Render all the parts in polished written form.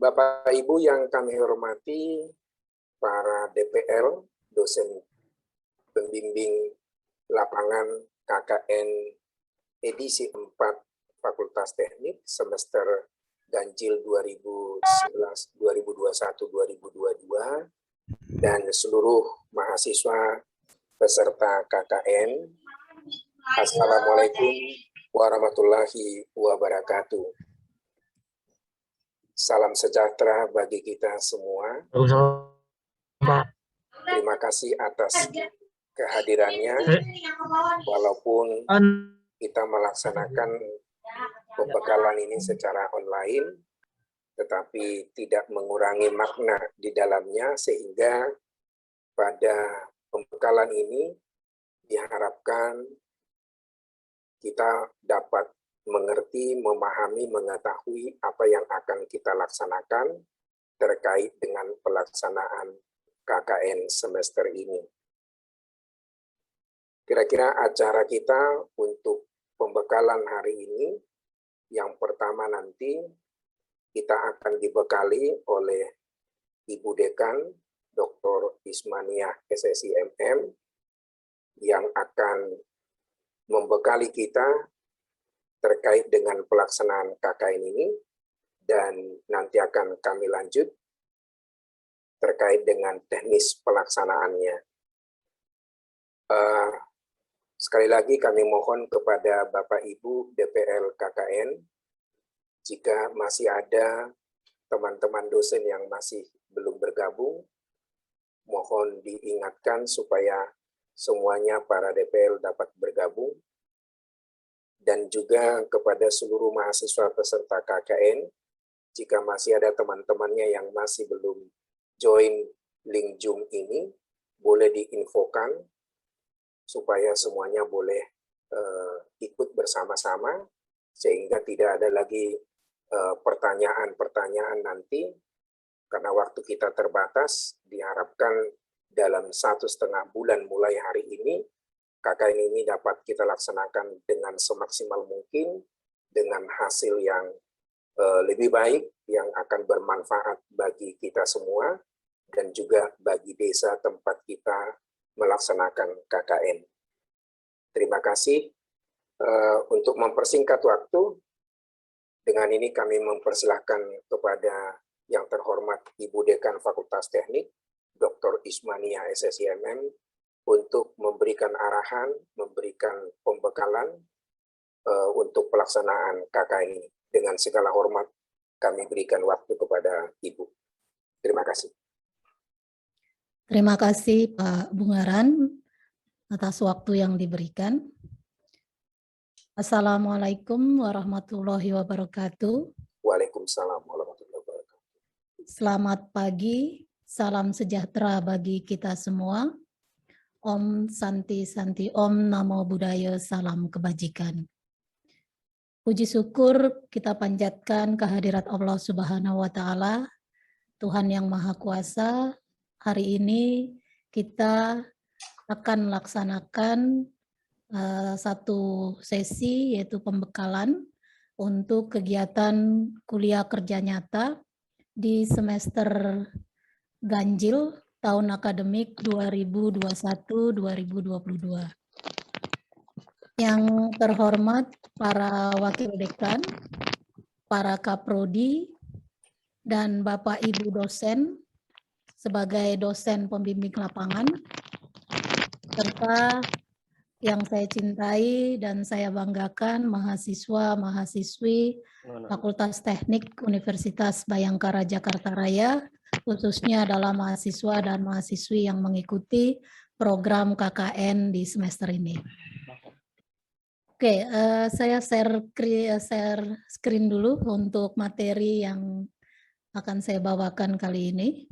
Bapak Ibu yang kami hormati, para DPL, dosen pembimbing lapangan KKN edisi 4 Fakultas Teknik semester ganjil 2021-2022 dan seluruh mahasiswa peserta KKN. Assalamualaikum warahmatullahi wabarakatuh. Salam sejahtera bagi kita semua. Terima kasih atas kehadirannya, walaupun kita melaksanakan pembekalan ini secara online, tetapi tidak mengurangi makna di dalamnya, sehingga pada pembekalan ini diharapkan kita dapat mengerti, memahami, mengetahui apa yang akan kita laksanakan terkait dengan pelaksanaan KKN semester ini. Kira-kira acara kita untuk pembekalan hari ini, yang pertama nanti kita akan dibekali oleh Ibu Dekan Dr. Ismaniah SSIMM yang akan membekali kita terkait dengan pelaksanaan KKN ini, dan nanti akan kami lanjut terkait dengan teknis pelaksanaannya. Sekali lagi kami mohon kepada Bapak Ibu DPL KKN, jika masih ada teman-teman dosen yang masih belum bergabung, mohon diingatkan supaya semuanya para DPL dapat bergabung, dan juga kepada seluruh mahasiswa peserta KKN, jika masih ada teman-temannya yang masih belum join link Zoom ini, boleh diinfokan supaya semuanya boleh ikut bersama-sama, sehingga tidak ada lagi pertanyaan-pertanyaan nanti, karena waktu kita terbatas. Diharapkan dalam 1,5 bulan mulai hari ini, KKN ini dapat kita laksanakan dengan semaksimal mungkin, dengan hasil yang lebih baik, yang akan bermanfaat bagi kita semua, dan juga bagi desa tempat kita melaksanakan KKN. Terima kasih. Untuk mempersingkat waktu, dengan ini kami mempersilahkan kepada yang terhormat Ibu Dekan Fakultas Teknik, Dr. Ismaniah SSIMM, untuk memberikan arahan, memberikan pembekalan untuk pelaksanaan KKN ini. Dengan segala hormat, kami berikan waktu kepada Ibu. Terima kasih. Terima kasih Pak Bungaran atas waktu yang diberikan. Assalamualaikum warahmatullahi wabarakatuh. Waalaikumsalam warahmatullahi wabarakatuh. Selamat pagi, salam sejahtera bagi kita semua. Om Santi Santi Om Namo Buddhaya, salam kebajikan. Puji syukur kita panjatkan kehadirat Allah Subhanahu wa Ta'ala, Tuhan yang Maha Kuasa. Hari ini kita akan melaksanakan satu sesi, yaitu pembekalan untuk kegiatan kuliah kerja nyata di semester ganjil tahun akademik 2021-2022. Yang terhormat para wakil dekan, para kaprodi, dan Bapak Ibu dosen sebagai dosen pembimbing lapangan, serta yang saya cintai dan saya banggakan mahasiswa-mahasiswi Fakultas Teknik Universitas Bhayangkara Jakarta Raya, khususnya adalah mahasiswa dan mahasiswi yang mengikuti program KKN di semester ini. Oke, saya share screen dulu untuk materi yang akan saya bawakan kali ini.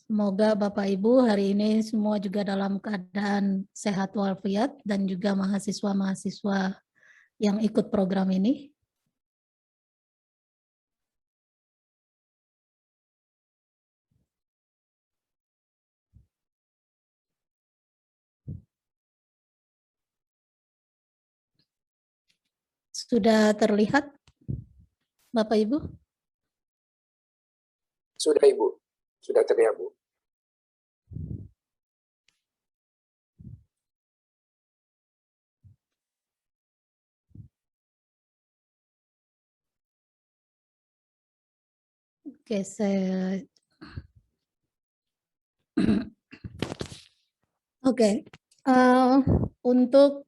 Semoga Bapak Ibu hari ini semua juga dalam keadaan sehat walafiat, dan juga mahasiswa-mahasiswa yang ikut program ini. Sudah terlihat? Bapak Ibu? Sudah Ibu, sudah terlihat Bu. Oke, saya Oke, untuk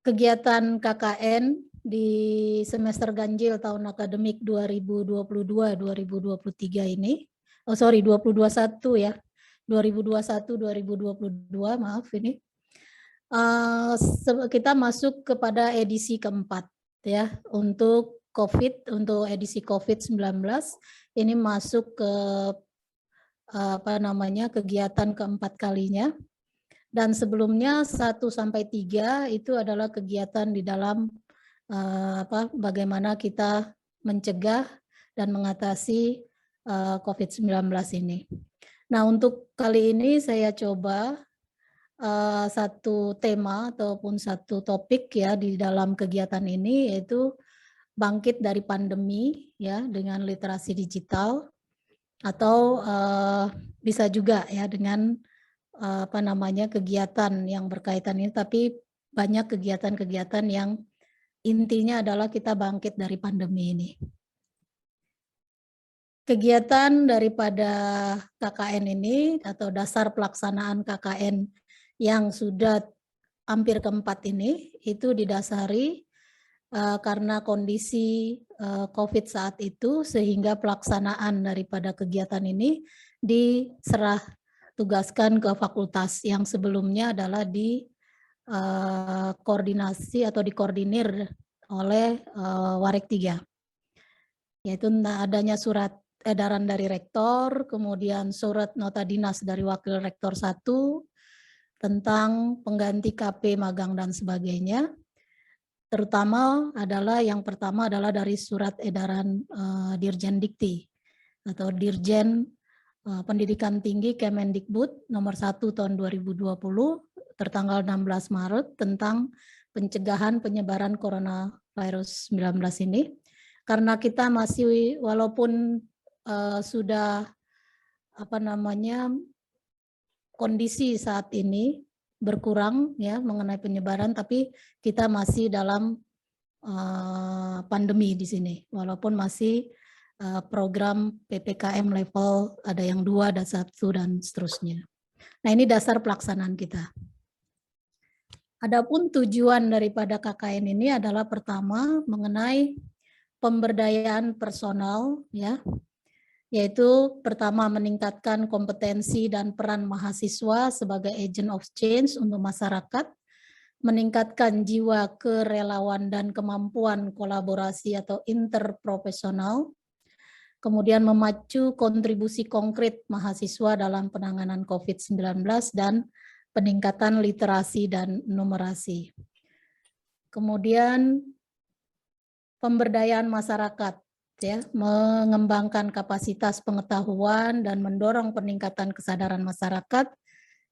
kegiatan KKN di semester ganjil tahun akademik 2022-2023 ini, 2021 ya, 2021-2022, maaf ini, kita masuk kepada edisi keempat ya, untuk untuk edisi COVID-19, ini masuk ke kegiatan keempat kalinya. Dan sebelumnya 1 sampai 3 itu adalah kegiatan di dalam bagaimana kita mencegah dan mengatasi COVID-19 ini. Nah, untuk kali ini saya coba satu tema ataupun satu topik ya di dalam kegiatan ini, yaitu bangkit dari pandemi ya dengan literasi digital, atau bisa juga ya dengan kegiatan yang berkaitan ini, tapi banyak kegiatan-kegiatan yang intinya adalah kita bangkit dari pandemi ini. Kegiatan daripada KKN ini atau dasar pelaksanaan KKN yang sudah hampir keempat ini itu didasari karena kondisi COVID saat itu, sehingga pelaksanaan daripada kegiatan ini diserah tugaskan ke fakultas yang sebelumnya adalah di koordinasi atau dikoordinir oleh Warik 3. Yaitu adanya surat edaran dari rektor, kemudian surat nota dinas dari wakil rektor 1 tentang pengganti KP magang dan sebagainya. Terutama adalah yang pertama adalah dari surat edaran Dirjen Dikti atau Dirjen Pendidikan Tinggi Kemendikbud nomor 1 tahun 2020 tertanggal 16 Maret tentang pencegahan penyebaran coronavirus 19 ini. Karena kita masih walaupun sudah kondisi saat ini berkurang ya mengenai penyebaran, tapi kita masih dalam pandemi di sini, walaupun masih program PPKM level ada yang 2, ada 1 dan seterusnya. Nah, ini dasar pelaksanaan kita. Adapun tujuan daripada KKN ini adalah pertama mengenai pemberdayaan personal ya, yaitu pertama meningkatkan kompetensi dan peran mahasiswa sebagai agent of change untuk masyarakat, meningkatkan jiwa kerelawan dan kemampuan kolaborasi atau interprofesional, kemudian memacu kontribusi konkret mahasiswa dalam penanganan COVID-19 dan peningkatan literasi dan numerasi. Kemudian pemberdayaan masyarakat, ya, mengembangkan kapasitas pengetahuan dan mendorong peningkatan kesadaran masyarakat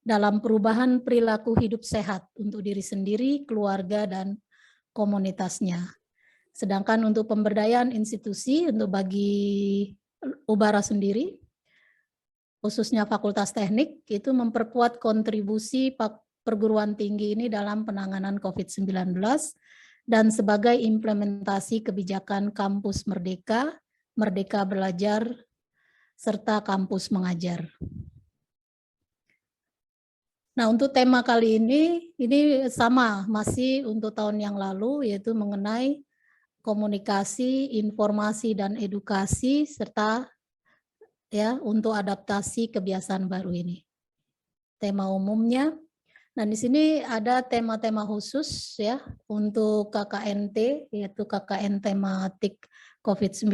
dalam perubahan perilaku hidup sehat untuk diri sendiri, keluarga, dan komunitasnya. Sedangkan untuk pemberdayaan institusi, untuk bagi Ubara sendiri, khususnya Fakultas Teknik, itu memperkuat kontribusi perguruan tinggi ini dalam penanganan COVID-19 dan sebagai implementasi kebijakan kampus merdeka, merdeka belajar, serta kampus mengajar. Nah, untuk tema kali ini sama, masih untuk tahun yang lalu, yaitu mengenai komunikasi, informasi, dan edukasi, serta ya untuk adaptasi kebiasaan baru ini. Tema umumnya. Nah, di sini ada tema-tema khusus ya untuk KKNT, yaitu KKN tematik COVID-19.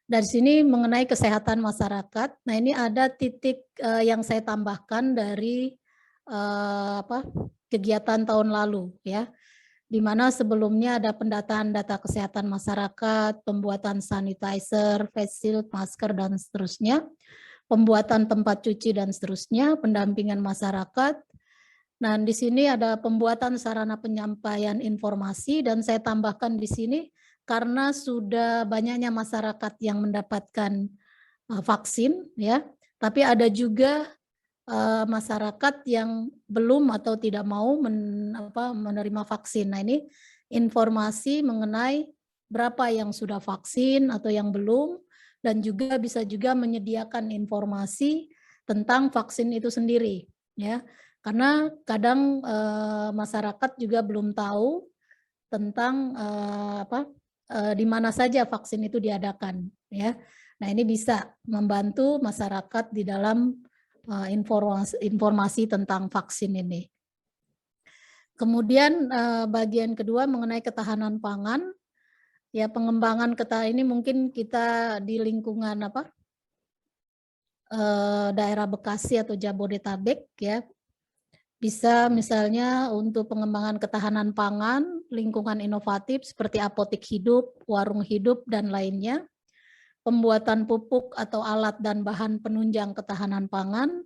Dari sini mengenai kesehatan masyarakat. Nah, ini ada titik yang saya tambahkan dari kegiatan tahun lalu ya, di mana sebelumnya ada pendataan data kesehatan masyarakat, pembuatan sanitizer, face shield, masker, dan seterusnya, pembuatan tempat cuci, dan seterusnya, pendampingan masyarakat. Nah, di sini ada pembuatan sarana penyampaian informasi, dan saya tambahkan di sini karena sudah banyaknya masyarakat yang mendapatkan vaksin, ya, tapi ada juga masyarakat yang belum atau tidak mau menerima vaksin. Nah, ini informasi mengenai berapa yang sudah vaksin atau yang belum, dan juga bisa juga menyediakan informasi tentang vaksin itu sendiri, ya. Karena kadang masyarakat juga belum tahu tentang di mana saja vaksin itu diadakan, ya. Nah, ini bisa membantu masyarakat di dalam informasi tentang vaksin ini. Kemudian bagian kedua mengenai ketahanan pangan, ya, pengembangan ketahanan ini mungkin kita di lingkungan daerah Bekasi atau Jabodetabek, ya, bisa misalnya untuk pengembangan ketahanan pangan, lingkungan inovatif seperti apotik hidup, warung hidup, dan lainnya, pembuatan pupuk atau alat dan bahan penunjang ketahanan pangan,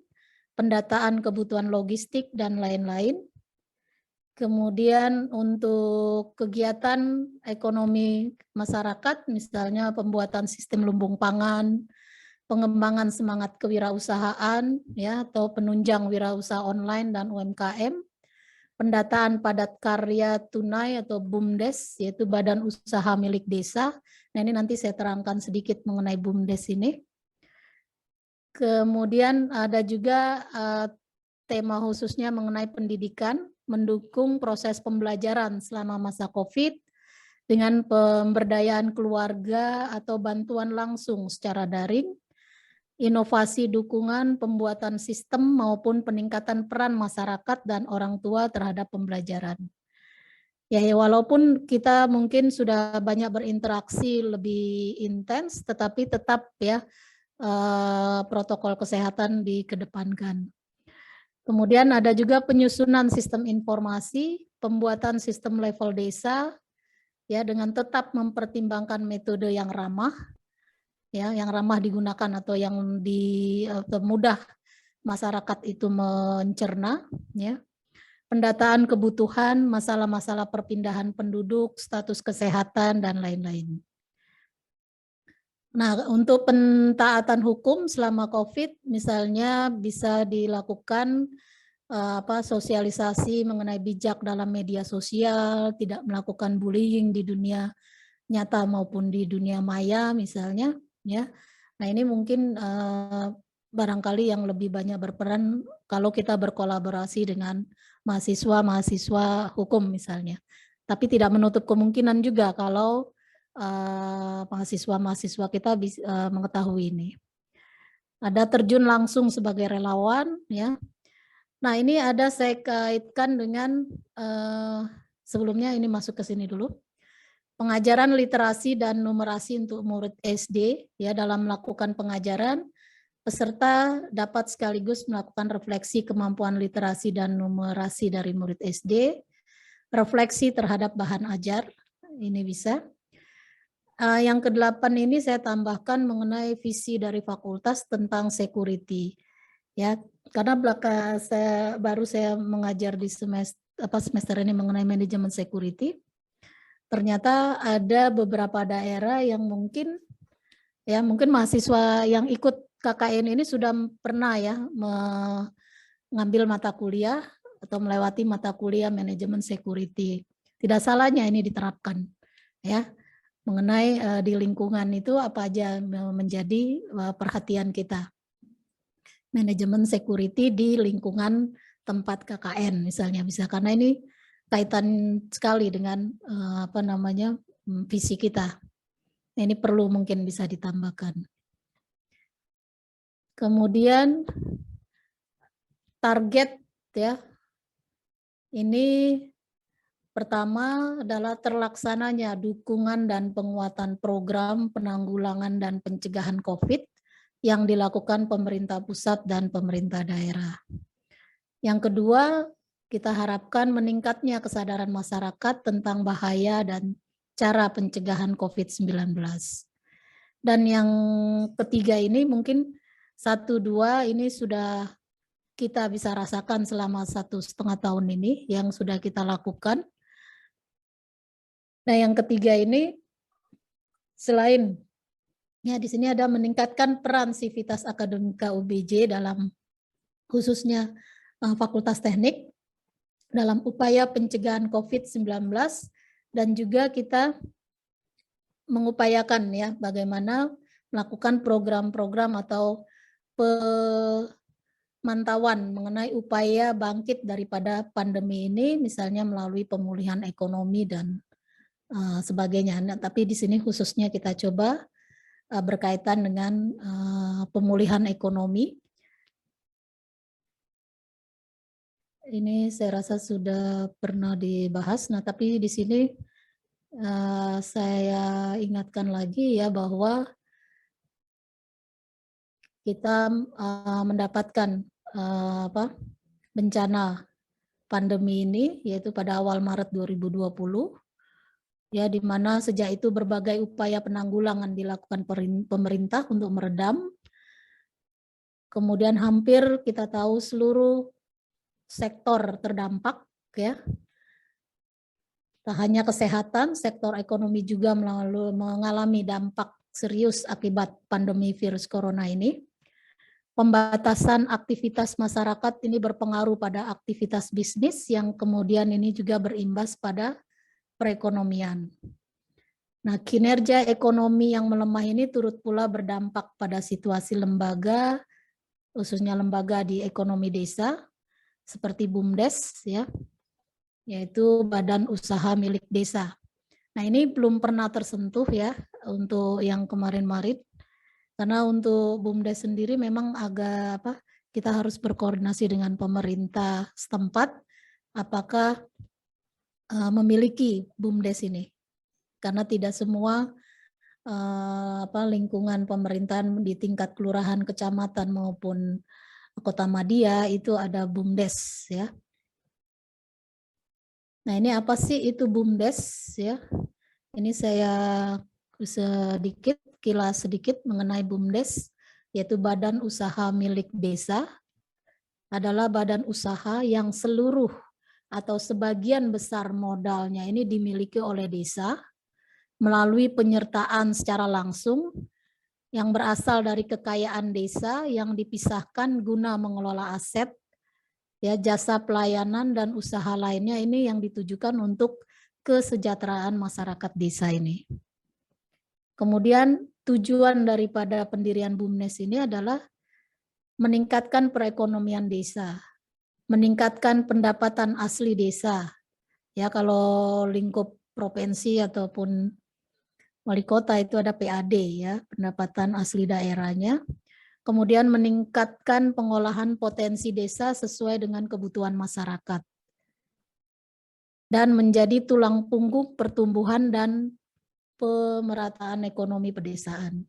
pendataan kebutuhan logistik, dan lain-lain. Kemudian untuk kegiatan ekonomi masyarakat, misalnya pembuatan sistem lumbung pangan, pengembangan semangat kewirausahaan, ya, atau penunjang wirausaha online dan UMKM, pendataan padat karya tunai atau BUMDes, yaitu badan usaha milik desa. Nah, ini nanti saya terangkan sedikit mengenai BUMDes ini. Kemudian ada juga tema khususnya mengenai pendidikan, mendukung proses pembelajaran selama masa COVID dengan pemberdayaan keluarga atau bantuan langsung secara daring, inovasi dukungan pembuatan sistem maupun peningkatan peran masyarakat dan orang tua terhadap pembelajaran. Ya, walaupun kita mungkin sudah banyak berinteraksi lebih intens, tetapi tetap ya protokol kesehatan dikedepankan. Kemudian ada juga penyusunan sistem informasi, pembuatan sistem level desa, ya, dengan tetap mempertimbangkan metode yang ramah, ya, yang ramah digunakan atau yang mudah masyarakat itu mencerna, ya. Pendataan kebutuhan, masalah-masalah perpindahan penduduk, status kesehatan, dan lain-lain. Nah, untuk pentaatan hukum selama COVID, misalnya bisa dilakukan sosialisasi mengenai bijak dalam media sosial, tidak melakukan bullying di dunia nyata maupun di dunia maya, misalnya, ya. Nah, ini mungkin barangkali yang lebih banyak berperan kalau kita berkolaborasi dengan mahasiswa hukum misalnya. Tapi tidak menutup kemungkinan juga kalau mahasiswa kita bisa mengetahui ini. Ada terjun langsung sebagai relawan, ya. Nah, ini ada saya kaitkan dengan sebelumnya ini masuk ke sini dulu. Pengajaran literasi dan numerasi untuk murid SD, ya, dalam melakukan pengajaran peserta dapat sekaligus melakukan refleksi kemampuan literasi dan numerasi dari murid SD, refleksi terhadap bahan ajar, ini bisa. Yang ke-8 ini saya tambahkan mengenai visi dari fakultas tentang security. Ya, karena saya mengajar di semester ini mengenai manajemen security. Ternyata ada beberapa daerah yang mungkin mahasiswa yang ikut KKN ini sudah pernah ya mengambil mata kuliah atau melewati mata kuliah manajemen security. Tidak salahnya ini diterapkan, ya, mengenai di lingkungan itu apa aja menjadi perhatian kita. Manajemen security di lingkungan tempat KKN misalnya, bisa, karena ini kaitan sekali dengan visi kita. Ini perlu mungkin bisa ditambahkan. Kemudian target, ya, ini pertama adalah terlaksananya dukungan dan penguatan program penanggulangan dan pencegahan COVID yang dilakukan pemerintah pusat dan pemerintah daerah. Yang kedua, kita harapkan meningkatnya kesadaran masyarakat tentang bahaya dan cara pencegahan COVID-19. Dan yang ketiga ini mungkin 1-2 ini sudah kita bisa rasakan selama 1,5 tahun ini yang sudah kita lakukan. Nah, yang ketiga ini Selain ya di sini ada meningkatkan peran Sivitas Akademika UBJ dalam khususnya Fakultas Teknik dalam upaya pencegahan COVID-19, dan juga kita mengupayakan ya bagaimana melakukan program-program atau pemantauan mengenai upaya bangkit daripada pandemi ini, misalnya melalui pemulihan ekonomi dan sebagainya. Nah, tapi di sini khususnya kita coba berkaitan dengan pemulihan ekonomi. Ini saya rasa sudah pernah dibahas. Nah, tapi di sini saya ingatkan lagi ya bahwa kita mendapatkan bencana pandemi ini yaitu pada awal Maret 2020 ya, di mana sejak itu berbagai upaya penanggulangan dilakukan pemerintah untuk meredam. Kemudian hampir kita tahu seluruh sektor terdampak ya. Tak hanya kesehatan, sektor ekonomi juga mengalami dampak serius akibat pandemi virus corona ini. Pembatasan aktivitas masyarakat ini berpengaruh pada aktivitas bisnis yang kemudian ini juga berimbas pada perekonomian. Nah, kinerja ekonomi yang melemah ini turut pula berdampak pada situasi lembaga, khususnya lembaga di ekonomi desa, seperti BUMDes, ya, yaitu Badan Usaha Milik Desa. Nah, ini belum pernah tersentuh ya untuk yang kemarin-marin, karena untuk BUMDes sendiri memang agak kita harus berkoordinasi dengan pemerintah setempat, apakah memiliki BUMDes ini. Karena tidak semua lingkungan pemerintahan di tingkat kelurahan, kecamatan maupun kota madya itu ada BUMDes ya. Nah, ini apa sih itu BUMDes ya? Ini saya kilas sedikit mengenai BUMDes, yaitu Badan Usaha Milik Desa. Adalah badan usaha yang seluruh atau sebagian besar modalnya ini dimiliki oleh desa melalui penyertaan secara langsung yang berasal dari kekayaan desa yang dipisahkan guna mengelola aset, ya, jasa pelayanan dan usaha lainnya ini yang ditujukan untuk kesejahteraan masyarakat desa ini. Kemudian tujuan daripada pendirian BUMDes ini adalah meningkatkan perekonomian desa, meningkatkan pendapatan asli desa. Ya, kalau lingkup provinsi ataupun wali kota itu ada PAD ya, pendapatan asli daerahnya. Kemudian meningkatkan pengolahan potensi desa sesuai dengan kebutuhan masyarakat. Dan menjadi tulang punggung pertumbuhan dan pemerataan ekonomi pedesaan.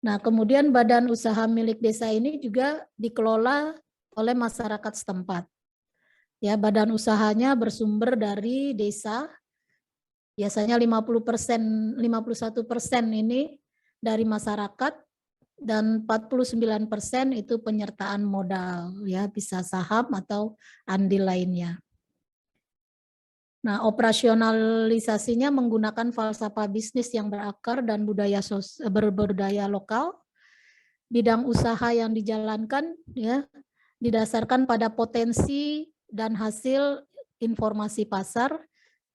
Nah, kemudian badan usaha milik desa ini juga dikelola oleh masyarakat setempat. Ya, badan usahanya bersumber dari desa. Biasanya 50%, 51% ini dari masyarakat dan 49% itu penyertaan modal, ya, bisa saham atau andil lainnya. Nah, operasionalisasinya menggunakan falsafah bisnis yang berakar dan berbudaya lokal. Bidang usaha yang dijalankan ya didasarkan pada potensi dan hasil informasi pasar.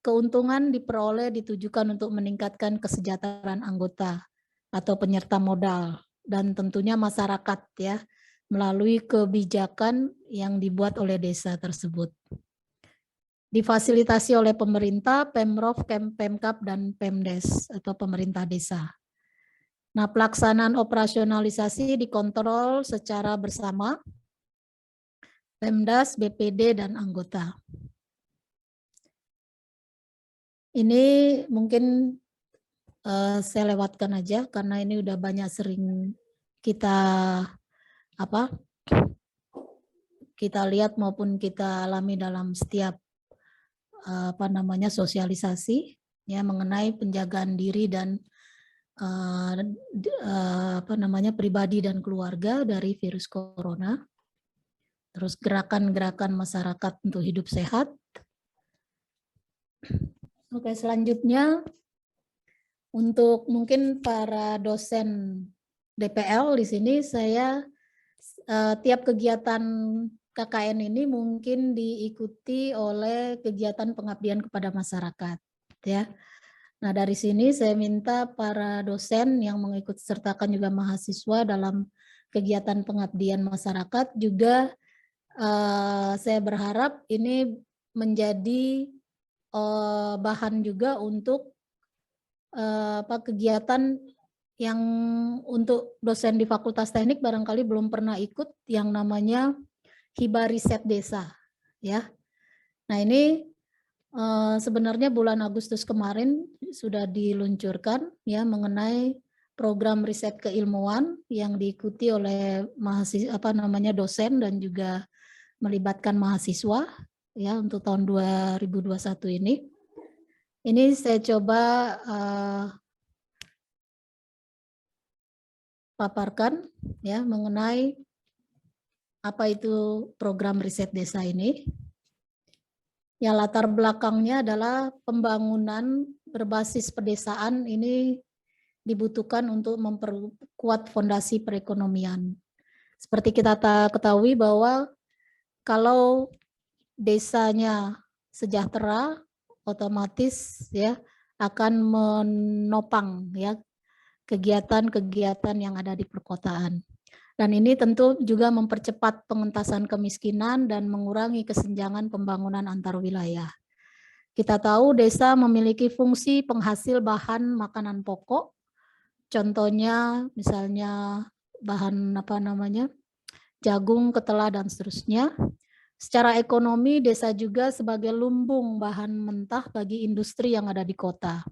Keuntungan diperoleh ditujukan untuk meningkatkan kesejahteraan anggota atau penyerta modal dan tentunya masyarakat ya melalui kebijakan yang dibuat oleh desa tersebut. Difasilitasi oleh pemerintah, Pemprov, Pemkab, dan Pemdes atau pemerintah desa. Nah, pelaksanaan operasionalisasi dikontrol secara bersama Pemdas, BPD, dan anggota. Ini mungkin saya lewatkan aja karena ini udah banyak sering kita lihat maupun kita alami dalam setiap sosialisasi ya mengenai penjagaan diri dan pribadi dan keluarga dari virus corona. Terus gerakan-gerakan masyarakat untuk hidup sehat. Oke, selanjutnya Untuk mungkin para dosen DPL di sini saya tiap kegiatan KKN ini mungkin diikuti oleh kegiatan pengabdian kepada masyarakat, ya. Nah, dari sini saya minta para dosen yang mengikut sertakan juga mahasiswa dalam kegiatan pengabdian masyarakat juga saya berharap ini menjadi bahan juga untuk kegiatan yang untuk dosen di Fakultas Teknik barangkali belum pernah ikut yang namanya Hibah Riset Desa, ya. Nah, ini sebenarnya bulan Agustus kemarin sudah diluncurkan ya mengenai program riset keilmuan yang diikuti oleh mahasiswa dosen dan juga melibatkan mahasiswa ya untuk tahun 2021 ini. Ini saya coba paparkan ya mengenai apa itu program riset desa ini. Ya, latar belakangnya adalah pembangunan berbasis pedesaan ini dibutuhkan untuk memperkuat fondasi perekonomian. Seperti kita ketahui bahwa kalau desanya sejahtera, otomatis ya akan menopang ya kegiatan-kegiatan yang ada di perkotaan. Dan ini tentu juga mempercepat pengentasan kemiskinan dan mengurangi kesenjangan pembangunan antar wilayah. Kita tahu desa memiliki fungsi penghasil bahan makanan pokok, contohnya misalnya bahan jagung, ketela, dan seterusnya. Secara ekonomi, desa juga sebagai lumbung bahan mentah bagi industri yang ada di kota.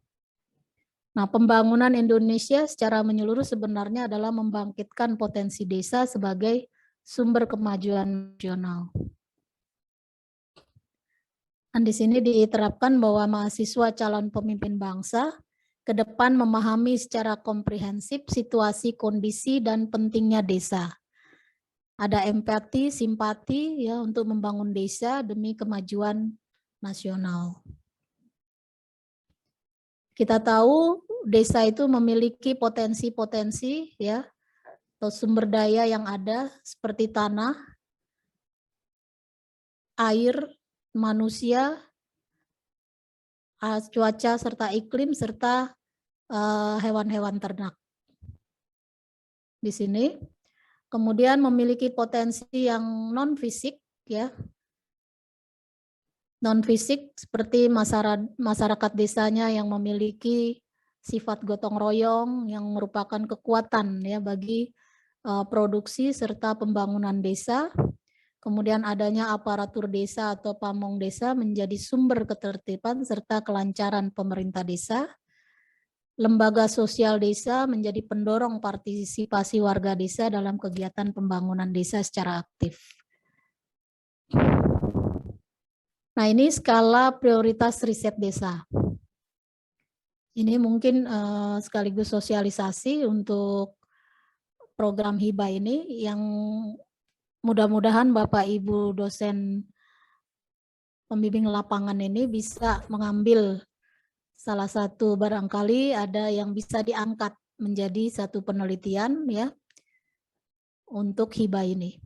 Nah, pembangunan Indonesia secara menyeluruh sebenarnya adalah membangkitkan potensi desa sebagai sumber kemajuan nasional. Dan di sini diterapkan bahwa mahasiswa calon pemimpin bangsa ke depan memahami secara komprehensif situasi, kondisi, dan pentingnya desa. Ada empati, simpati ya untuk membangun desa demi kemajuan nasional. Kita tahu desa itu memiliki potensi-potensi ya atau sumber daya yang ada seperti tanah, air, manusia, cuaca serta iklim serta hewan-hewan ternak. Di sini kemudian memiliki potensi yang non fisik ya. Non fisik seperti masyarakat desanya yang memiliki sifat gotong royong yang merupakan kekuatan ya bagi produksi serta pembangunan desa. Kemudian adanya aparatur desa atau pamong desa menjadi sumber ketertiban serta kelancaran pemerintah desa. Lembaga sosial desa menjadi pendorong partisipasi warga desa dalam kegiatan pembangunan desa secara aktif. Nah, ini skala prioritas riset desa. Ini mungkin sekaligus sosialisasi untuk program hibah ini yang mudah-mudahan Bapak Ibu dosen pembimbing lapangan ini bisa mengambil salah satu, barangkali ada yang bisa diangkat menjadi satu penelitian ya untuk hibah ini.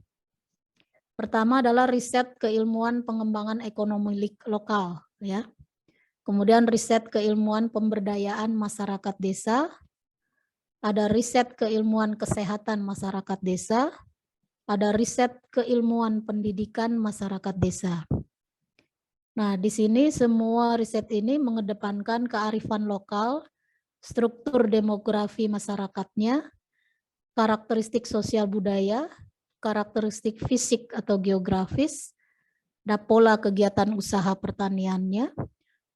Pertama adalah riset keilmuan pengembangan ekonomi lokal ya. Kemudian riset keilmuan pemberdayaan masyarakat desa. Ada riset keilmuan kesehatan masyarakat desa. Ada riset keilmuan pendidikan masyarakat desa. Nah, di sini semua riset ini mengedepankan kearifan lokal, struktur demografi masyarakatnya, karakteristik sosial budaya, karakteristik fisik atau geografis, dan pola kegiatan usaha pertaniannya,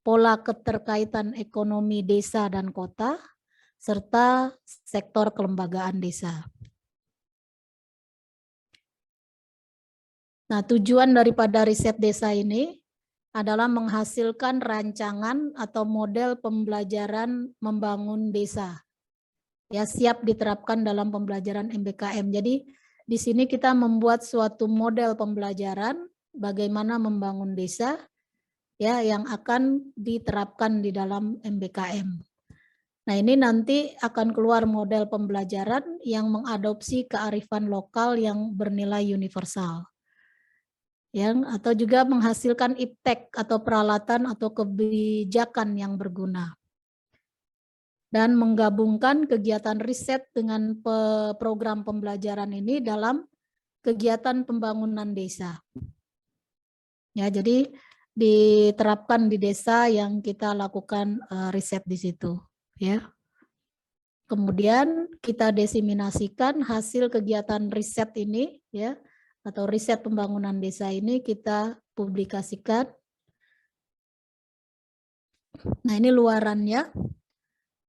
pola keterkaitan ekonomi desa dan kota, serta sektor kelembagaan desa. Nah, tujuan daripada riset desa ini adalah menghasilkan rancangan atau model pembelajaran membangun desa. Ya, siap diterapkan dalam pembelajaran MBKM. Jadi, di sini kita membuat suatu model pembelajaran bagaimana membangun desa ya yang akan diterapkan di dalam MBKM. Nah, ini nanti akan keluar model pembelajaran yang mengadopsi kearifan lokal yang bernilai universal. Atau juga menghasilkan iptek atau peralatan atau kebijakan yang berguna. Dan menggabungkan kegiatan riset dengan program pembelajaran ini dalam kegiatan pembangunan desa. Ya, jadi diterapkan di desa yang kita lakukan riset di situ, ya. Kemudian kita diseminasikan hasil kegiatan riset ini, ya, atau riset pembangunan desa ini kita publikasikan. Nah, ini luarannya.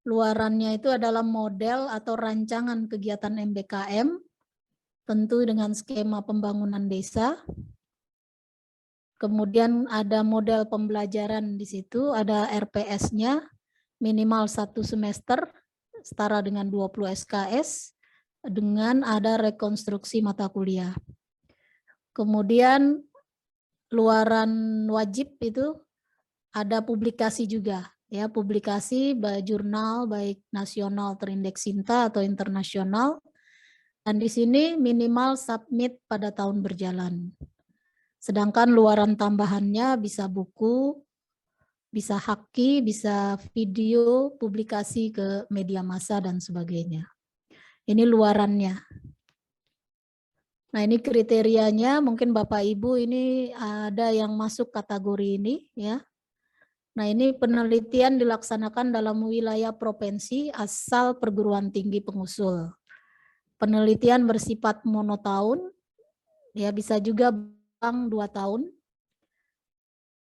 Luarannya itu adalah model atau rancangan kegiatan MBKM, tentu dengan skema pembangunan desa. Kemudian ada model pembelajaran di situ, ada RPS-nya, minimal 1 semester, setara dengan 20 SKS, dengan ada rekonstruksi mata kuliah. Kemudian luaran wajib itu ada publikasi juga, ya, publikasi baik jurnal baik nasional terindeks Sinta atau internasional, dan di sini minimal submit pada tahun berjalan. Sedangkan luaran tambahannya bisa buku, bisa haki, bisa video, publikasi ke media massa dan sebagainya. Ini luarannya. Nah, ini kriterianya, mungkin Bapak Ibu ini ada yang masuk kategori ini, ya. Nah, ini penelitian dilaksanakan dalam wilayah provinsi asal perguruan tinggi pengusul. Penelitian bersifat monotahun, ya, bisa juga 2 tahun.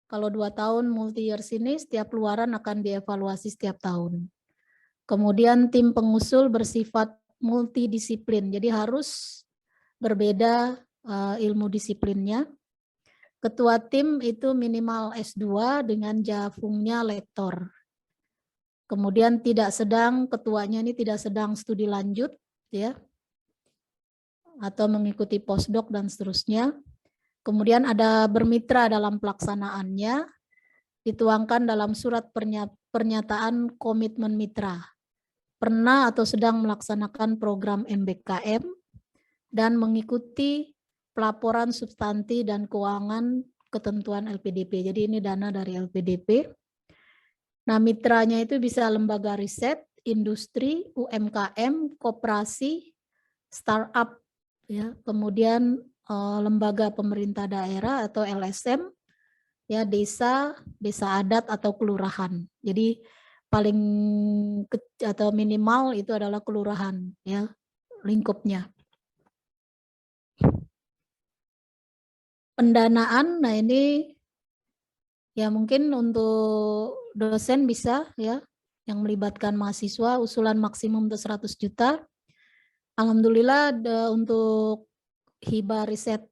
Kalau 2 tahun multi years ini setiap luaran akan dievaluasi setiap tahun. Kemudian tim pengusul bersifat multidisiplin, jadi harus berbeda ilmu disiplinnya. Ketua tim itu minimal S2 dengan jafungnya lektor. Kemudian ketuanya ini tidak sedang studi lanjut, ya, atau mengikuti postdoc dan seterusnya. Kemudian ada bermitra dalam pelaksanaannya, dituangkan dalam surat pernyataan komitmen mitra. Pernah atau sedang melaksanakan program MBKM dan mengikuti pelaporan substansi dan keuangan ketentuan LPDP. Jadi ini dana dari LPDP. Nah, mitranya itu bisa lembaga riset, industri, UMKM, koperasi, startup, ya, kemudian lembaga pemerintah daerah atau LSM, ya, desa adat atau kelurahan. Jadi paling atau minimal itu adalah kelurahan, ya, lingkupnya. Pendanaan, nah ini ya mungkin untuk dosen bisa, ya, yang melibatkan mahasiswa, usulan maksimum untuk 100 juta. Alhamdulillah untuk hibah riset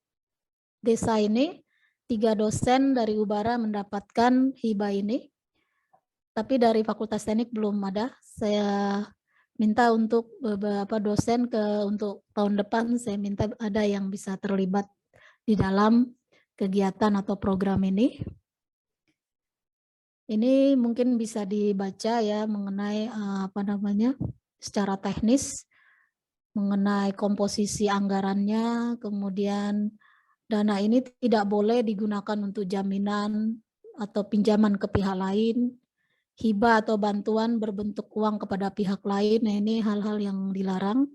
desa ini 3 dosen dari Ubara mendapatkan hibah ini. Tapi dari Fakultas Teknik belum ada. Saya minta untuk beberapa dosen untuk tahun depan, saya minta ada yang bisa terlibat di dalam kegiatan atau program ini. Ini mungkin bisa dibaca, ya, mengenai secara teknis, mengenai komposisi anggarannya, kemudian dana ini tidak boleh digunakan untuk jaminan atau pinjaman ke pihak lain, hibah atau bantuan berbentuk uang kepada pihak lain. Nah, ini hal-hal yang dilarang.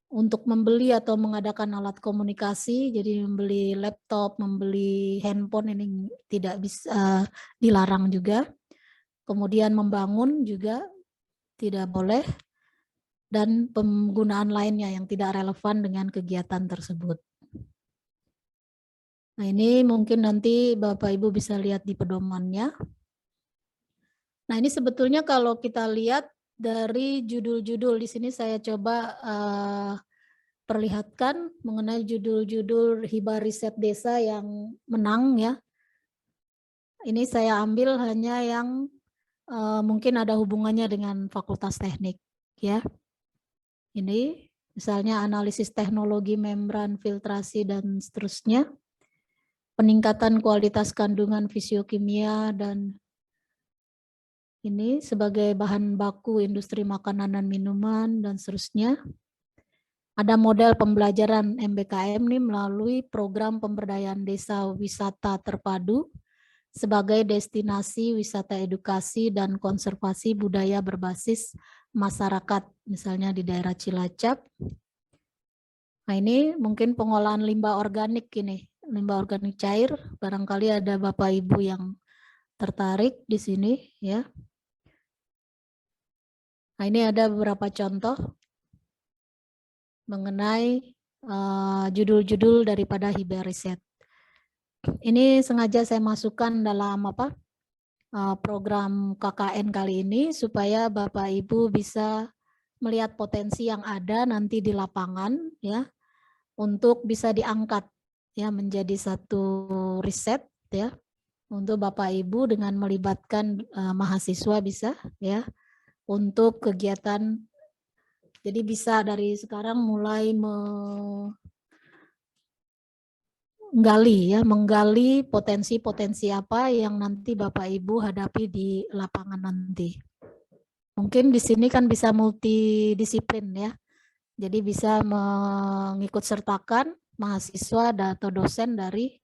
Untuk membeli atau mengadakan alat komunikasi, jadi membeli laptop, membeli handphone, ini tidak bisa, dilarang juga. Kemudian membangun juga tidak boleh, dan penggunaan lainnya yang tidak relevan dengan kegiatan tersebut. Nah, ini mungkin nanti Bapak Ibu bisa lihat di pedomannya. Nah, ini sebetulnya kalau kita lihat dari judul-judul, di sini saya coba perlihatkan mengenai judul-judul hibah riset desa yang menang, ya. Ini saya ambil hanya yang mungkin ada hubungannya dengan Fakultas Teknik, ya. Ini misalnya analisis teknologi membran, filtrasi dan seterusnya. Peningkatan kualitas kandungan fisiokimia dan ini sebagai bahan baku industri makanan dan minuman dan seterusnya. Ada model pembelajaran MBKM nih melalui program pemberdayaan desa wisata terpadu sebagai destinasi wisata edukasi dan konservasi budaya berbasis masyarakat, misalnya di daerah Cilacap. Nah ini mungkin pengolahan limbah organik ini, limbah organik cair, barangkali ada Bapak Ibu yang tertarik di sini ya. Nah ini ada beberapa contoh mengenai judul-judul daripada Hibah Riset. Ini sengaja saya masukkan dalam program KKN kali ini supaya Bapak Ibu bisa melihat potensi yang ada nanti di lapangan ya untuk bisa diangkat ya menjadi satu riset ya untuk Bapak Ibu dengan melibatkan mahasiswa bisa ya untuk kegiatan. Jadi bisa dari sekarang mulai menggali potensi-potensi apa yang nanti Bapak Ibu hadapi di lapangan nanti. Mungkin di sini kan bisa multidisiplin ya. Jadi bisa mengikut sertakan mahasiswa atau dosen dari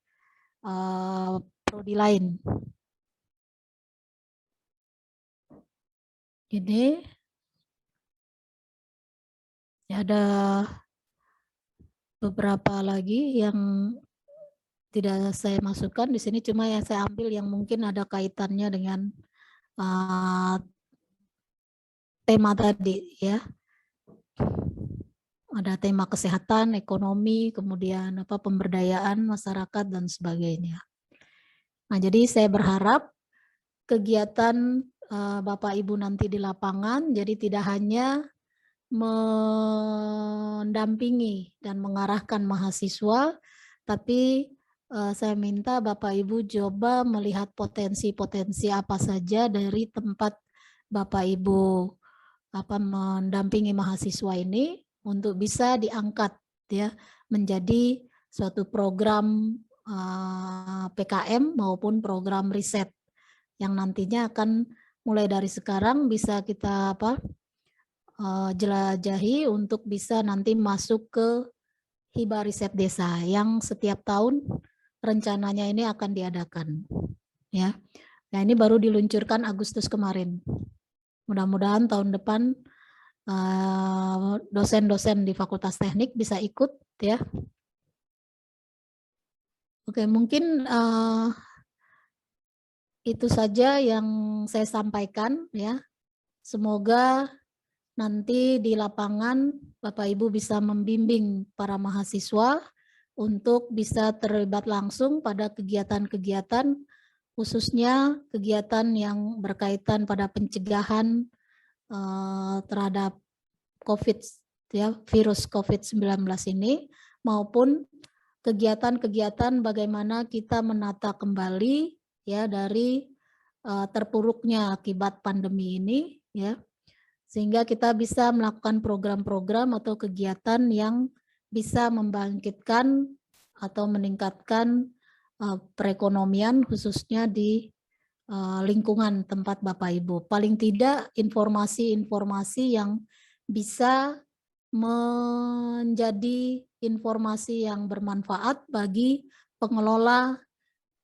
prodi lain. Ini ya ada beberapa lagi yang tidak saya masukkan di sini, cuma yang saya ambil yang mungkin ada kaitannya dengan tema tadi ya. Ada tema kesehatan, ekonomi, kemudian pemberdayaan masyarakat dan sebagainya. Nah, jadi saya berharap kegiatan Bapak Ibu nanti di lapangan jadi tidak hanya mendampingi dan mengarahkan mahasiswa, tapi saya minta Bapak Ibu coba melihat potensi-potensi apa saja dari tempat Bapak Ibu mendampingi mahasiswa ini untuk bisa diangkat ya menjadi suatu program PKM maupun program riset yang nantinya akan mulai dari sekarang bisa kita jelajahi untuk bisa nanti masuk ke Hibah Riset Desa yang setiap tahun rencananya ini akan diadakan ya. Nah ini baru diluncurkan Agustus kemarin. Mudah-mudahan tahun depan dosen-dosen di Fakultas Teknik bisa ikut ya. Oke, mungkin itu saja yang saya sampaikan ya. Semoga nanti di lapangan Bapak Ibu bisa membimbing para mahasiswa untuk bisa terlibat langsung pada kegiatan-kegiatan khususnya kegiatan yang berkaitan pada pencegahan terhadap virus COVID-19 ini maupun kegiatan-kegiatan bagaimana kita menata kembali ya dari terpuruknya akibat pandemi ini ya sehingga kita bisa melakukan program-program atau kegiatan yang bisa membangkitkan atau meningkatkan perekonomian khususnya di lingkungan tempat Bapak Ibu. Paling tidak informasi-informasi yang bisa menjadi informasi yang bermanfaat bagi pengelola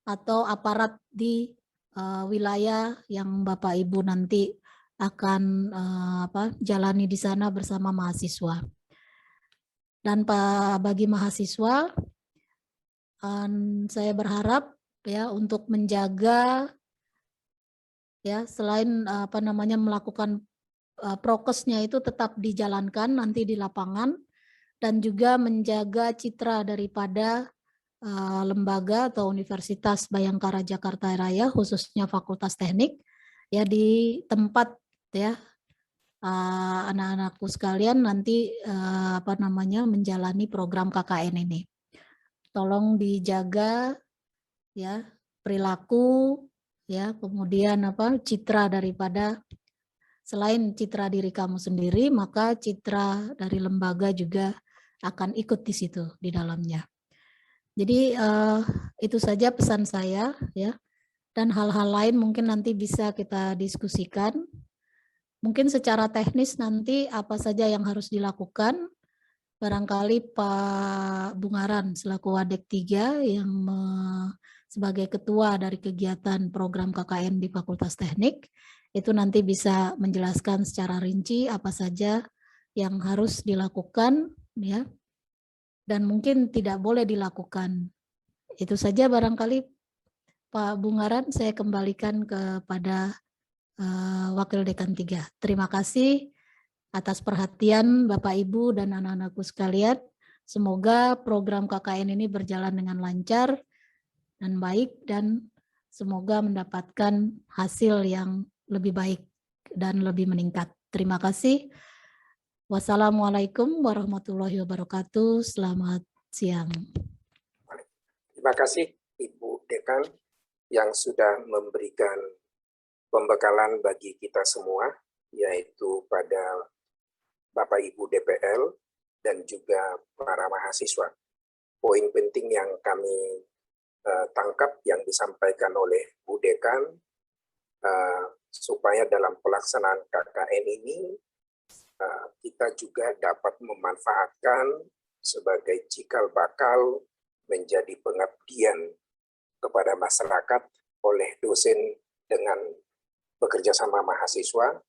atau aparat di wilayah yang Bapak Ibu nanti akan jalani di sana bersama mahasiswa. Dan bagi mahasiswa, saya berharap ya untuk menjaga ya selain melakukan prokesnya itu tetap dijalankan nanti di lapangan dan juga menjaga citra daripada lembaga atau Universitas Bhayangkara Jakarta Raya khususnya Fakultas Teknik ya di tempat ya anak-anakku sekalian nanti menjalani program KKN ini. Tolong dijaga ya perilaku ya kemudian citra daripada selain citra diri kamu sendiri maka citra dari lembaga juga akan ikut di situ di dalamnya. Jadi itu saja pesan saya ya dan hal-hal lain mungkin nanti bisa kita diskusikan. Mungkin secara teknis nanti apa saja yang harus dilakukan, barangkali Pak Bungaran selaku Wadek 3 yang sebagai ketua dari kegiatan program KKN di Fakultas Teknik, itu nanti bisa menjelaskan secara rinci apa saja yang harus dilakukan, ya, dan mungkin tidak boleh dilakukan. Itu saja barangkali Pak Bungaran, saya kembalikan kepada Wakil Dekan 3. Terima kasih atas perhatian Bapak Ibu dan anak-anakku sekalian. Semoga program KKN ini berjalan dengan lancar dan baik dan semoga mendapatkan hasil yang lebih baik dan lebih meningkat. Terima kasih. Wassalamualaikum warahmatullahi wabarakatuh. Selamat siang. Terima kasih Ibu Dekan yang sudah memberikan pembekalan bagi kita semua, yaitu pada Bapak Ibu DPL dan juga para mahasiswa. Poin penting yang kami tangkap yang disampaikan oleh Bu Dekan, supaya dalam pelaksanaan KKN ini kita juga dapat memanfaatkan sebagai cikal bakal menjadi pengabdian kepada masyarakat oleh dosen dengan bekerja sama mahasiswa,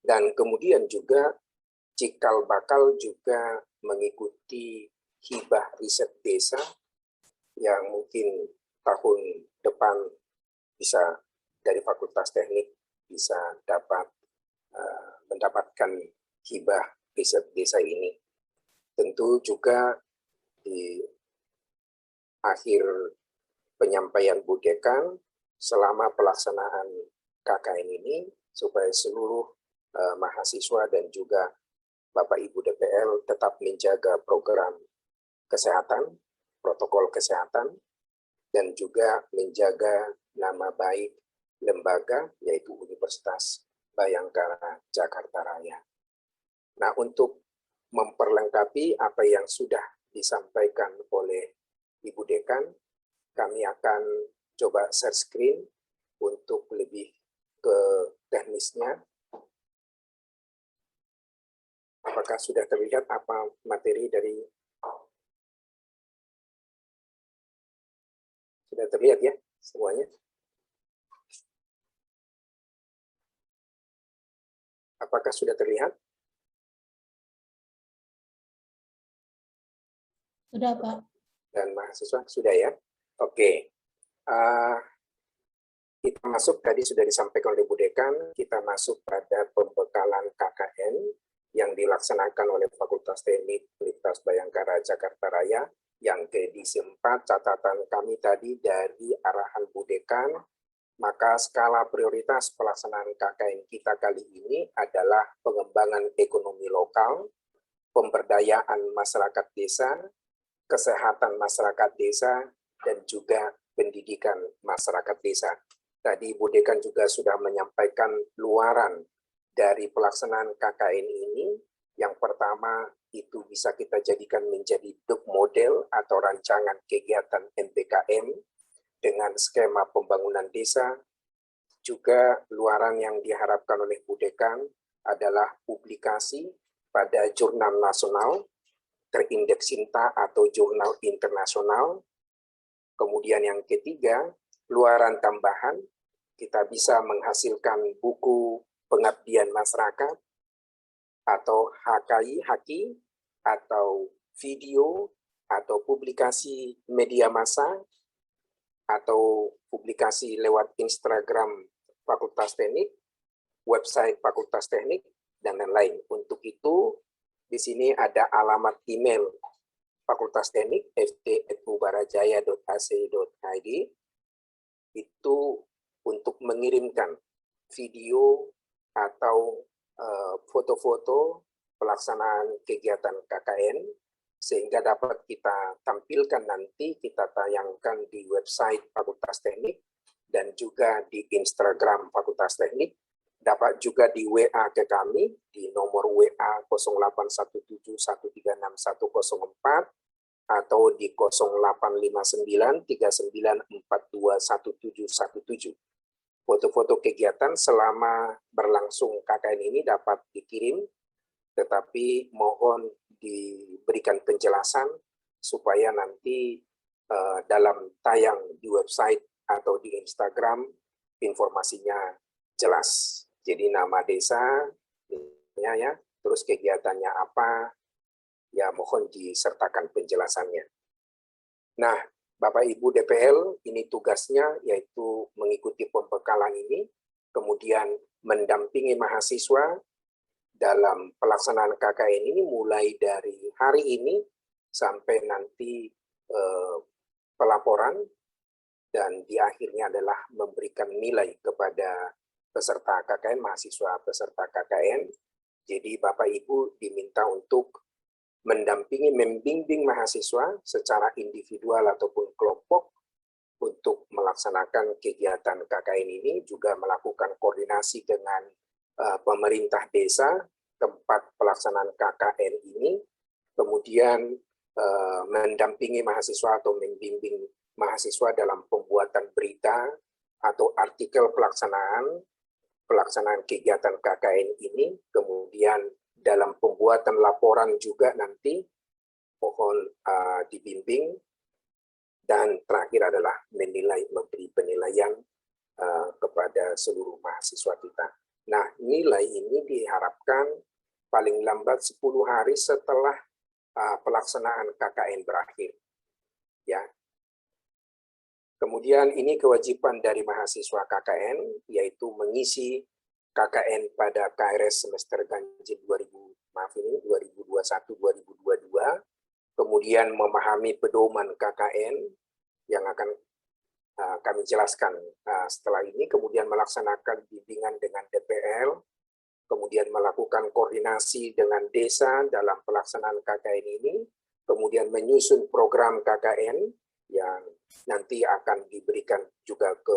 dan kemudian juga cikal bakal juga mengikuti hibah riset desa yang mungkin tahun depan bisa dari Fakultas Teknik bisa dapat mendapatkan hibah riset desa ini. Tentu juga di akhir penyampaian Bu Dekan selama pelaksanaan KKN ini supaya seluruh mahasiswa dan juga Bapak Ibu DPL tetap menjaga program kesehatan, protokol kesehatan, dan juga menjaga nama baik lembaga yaitu Universitas Bhayangkara Jakarta Raya. Nah, untuk memperlengkapi apa yang sudah disampaikan oleh Ibu Dekan, kami akan coba share screen untuk lebih ke teknisnya. Apakah sudah terlihat apa materi dari... Sudah terlihat ya semuanya? Apakah sudah terlihat? Sudah, Pak. Dan mahasiswa sudah ya? Oke. Kita masuk, tadi sudah disampaikan oleh Bu Dekan, kita masuk pada pembekalan KKN yang dilaksanakan oleh Fakultas Teknik Universitas Bhayangkara Jakarta Raya, yang ke edisi 4. Catatan kami tadi dari arahan Bu Dekan, maka skala prioritas pelaksanaan KKN kita kali ini adalah pengembangan ekonomi lokal, pemberdayaan masyarakat desa, kesehatan masyarakat desa, dan juga pendidikan masyarakat desa. Tadi Bu Dekan juga sudah menyampaikan luaran dari pelaksanaan KKN ini. Yang pertama itu bisa kita jadikan menjadi duk model atau rancangan kegiatan MPKM dengan skema pembangunan desa. Juga luaran yang diharapkan oleh Bu Dekan adalah publikasi pada jurnal nasional, terindeks Sinta atau jurnal internasional. Kemudian yang ketiga, luaran tambahan, kita bisa menghasilkan buku pengabdian masyarakat atau HKI, atau video, atau publikasi media massa, atau publikasi lewat Instagram Fakultas Teknik, website Fakultas Teknik, dan lain-lain. Untuk itu, di sini ada alamat email Fakultas Teknik, ft@ubarajaya.ac.id, itu untuk mengirimkan video atau foto-foto pelaksanaan kegiatan KKN, sehingga dapat kita tampilkan nanti, kita tayangkan di website Fakultas Teknik, dan juga di Instagram Fakultas Teknik. Dapat juga di WA ke kami, di nomor WA 0817136104, atau di 0859 39421717. Foto-foto kegiatan selama berlangsung KKN ini dapat dikirim, tetapi mohon diberikan penjelasan supaya nanti dalam tayang di website atau di Instagram informasinya jelas. Jadi nama desa, ya, terus kegiatannya apa, ya mohon disertakan penjelasannya. Nah, Bapak Ibu DPL, ini tugasnya yaitu mengikuti pembekalan ini, kemudian mendampingi mahasiswa dalam pelaksanaan KKN ini mulai dari hari ini sampai nanti pelaporan, dan di akhirnya adalah memberikan nilai kepada peserta KKN, mahasiswa peserta KKN. Jadi Bapak Ibu diminta untuk mendampingi, membimbing mahasiswa secara individual ataupun kelompok untuk melaksanakan kegiatan KKN ini, juga melakukan koordinasi dengan pemerintah desa tempat pelaksanaan KKN ini, kemudian mendampingi mahasiswa atau membimbing mahasiswa dalam pembuatan berita atau artikel pelaksanaan kegiatan KKN ini, kemudian dalam pembuatan laporan juga nanti mohon dibimbing, dan terakhir adalah memberi penilaian kepada seluruh mahasiswa kita. Nah, nilai ini diharapkan paling lambat 10 hari setelah pelaksanaan KKN berakhir. Ya. Kemudian ini kewajiban dari mahasiswa KKN, yaitu mengisi KKN pada KRS semester ganjil 2021-2022, kemudian memahami pedoman KKN yang akan kami jelaskan setelah ini, kemudian melaksanakan bimbingan dengan DPL, kemudian melakukan koordinasi dengan desa dalam pelaksanaan KKN ini, kemudian menyusun program KKN yang nanti akan diberikan juga ke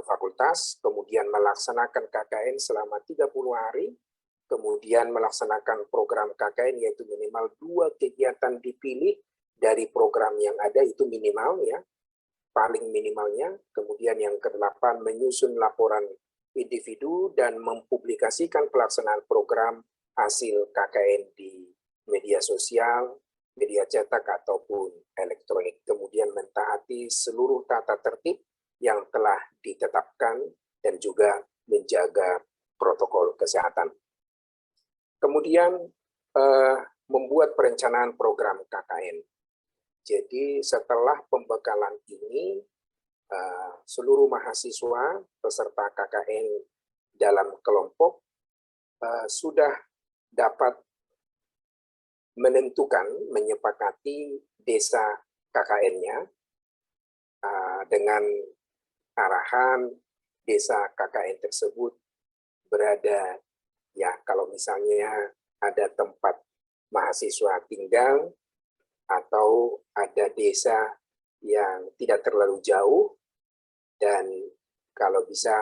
fakultas, kemudian melaksanakan KKN selama 30 hari, kemudian melaksanakan program KKN yaitu minimal 2 kegiatan dipilih dari program yang ada, itu minimal ya, paling minimalnya. Kemudian yang ke-8, menyusun laporan individu dan mempublikasikan pelaksanaan program hasil KKN di media sosial, media cetak ataupun elektronik. Kemudian mentaati seluruh tata tertib yang telah ditetapkan dan juga menjaga protokol kesehatan. Kemudian membuat perencanaan program KKN. Jadi setelah pembekalan ini, seluruh mahasiswa peserta KKN dalam kelompok sudah dapat menentukan, menyepakati desa KKN-nya dengan arahan desa KKN tersebut berada, ya kalau misalnya ada tempat mahasiswa tinggal atau ada desa yang tidak terlalu jauh, dan kalau bisa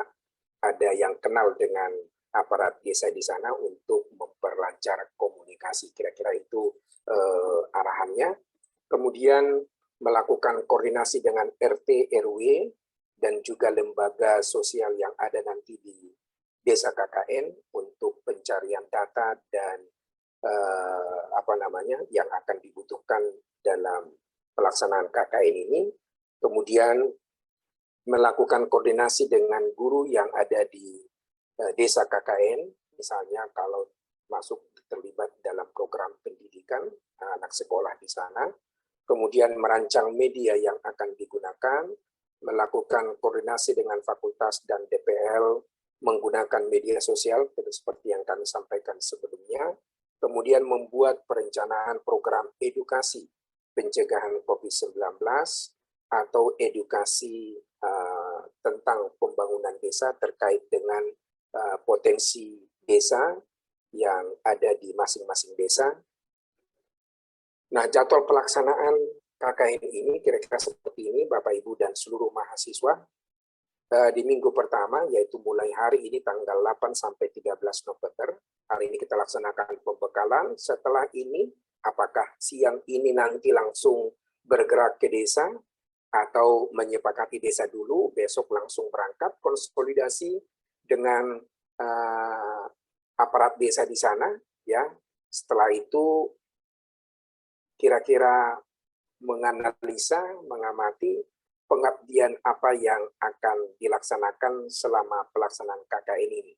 ada yang kenal dengan aparat desa di sana untuk memperlancar komunikasi. Kira-kira itu arahannya. Kemudian melakukan koordinasi dengan RT, RW, dan juga lembaga sosial yang ada nanti di desa KKN untuk pencarian data dan yang akan dibutuhkan dalam pelaksanaan KKN ini. Kemudian melakukan koordinasi dengan guru yang ada di desa KKN, misalnya kalau terlibat dalam program pendidikan anak sekolah di sana, kemudian merancang media yang akan digunakan, melakukan koordinasi dengan fakultas dan DPL menggunakan media sosial seperti yang kami sampaikan sebelumnya, kemudian membuat perencanaan program edukasi pencegahan COVID-19 atau edukasi tentang pembangunan desa terkait dengan potensi desa yang ada di masing-masing desa. Nah, jadwal pelaksanaan KKN ini kira-kira seperti ini, Bapak, Ibu, dan seluruh mahasiswa. Di minggu pertama, yaitu mulai hari ini tanggal 8 sampai 13 November, hari ini kita laksanakan pembekalan. Setelah ini, apakah siang ini nanti langsung bergerak ke desa, atau menyepakati desa dulu, besok langsung berangkat konsolidasi dengan aparat desa di sana, ya. Setelah itu kira-kira menganalisa, mengamati pengabdian apa yang akan dilaksanakan selama pelaksanaan KKN ini.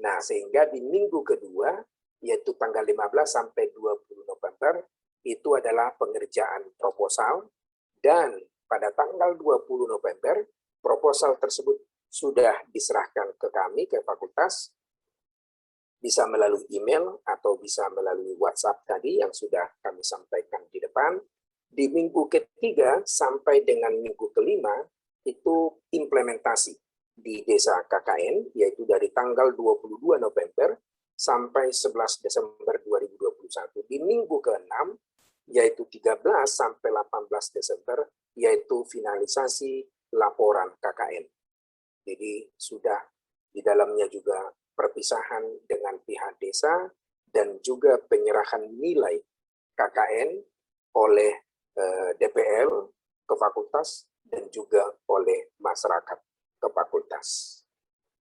Nah, sehingga di minggu kedua, yaitu tanggal 15 sampai 20 November, itu adalah pengerjaan proposal, dan pada tanggal 20 November, proposal tersebut sudah diserahkan ke kami, ke fakultas, bisa melalui email atau bisa melalui WhatsApp tadi yang sudah kami sampaikan di depan. Di minggu ketiga sampai dengan minggu kelima, itu implementasi di desa KKN, yaitu dari tanggal 22 November sampai 11 Desember 2021. Di minggu ke-6, yaitu 13 sampai 18 Desember, yaitu finalisasi laporan KKN. Jadi sudah di dalamnya juga perpisahan dengan pihak desa dan juga penyerahan nilai KKN oleh DPL ke fakultas dan juga oleh masyarakat ke fakultas.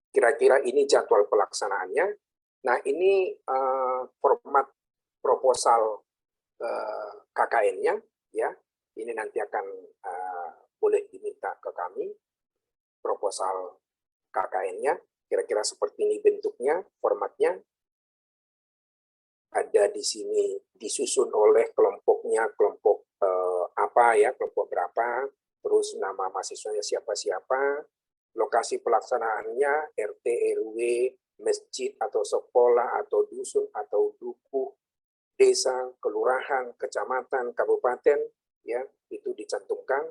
Kira-kira ini jadwal pelaksanaannya. Nah, ini format proposal KKN-nya, ya. Ini nanti akan boleh diminta ke kami proposal KKN-nya. Kira-kira seperti ini bentuknya, formatnya. Ada di sini disusun oleh kelompoknya, kelompok apa ya, kelompok berapa, terus nama mahasiswanya siapa-siapa, lokasi pelaksanaannya, RT, RW, masjid atau sekolah atau dusun atau dukuh, desa, kelurahan, kecamatan, kabupaten, ya, itu dicantumkan.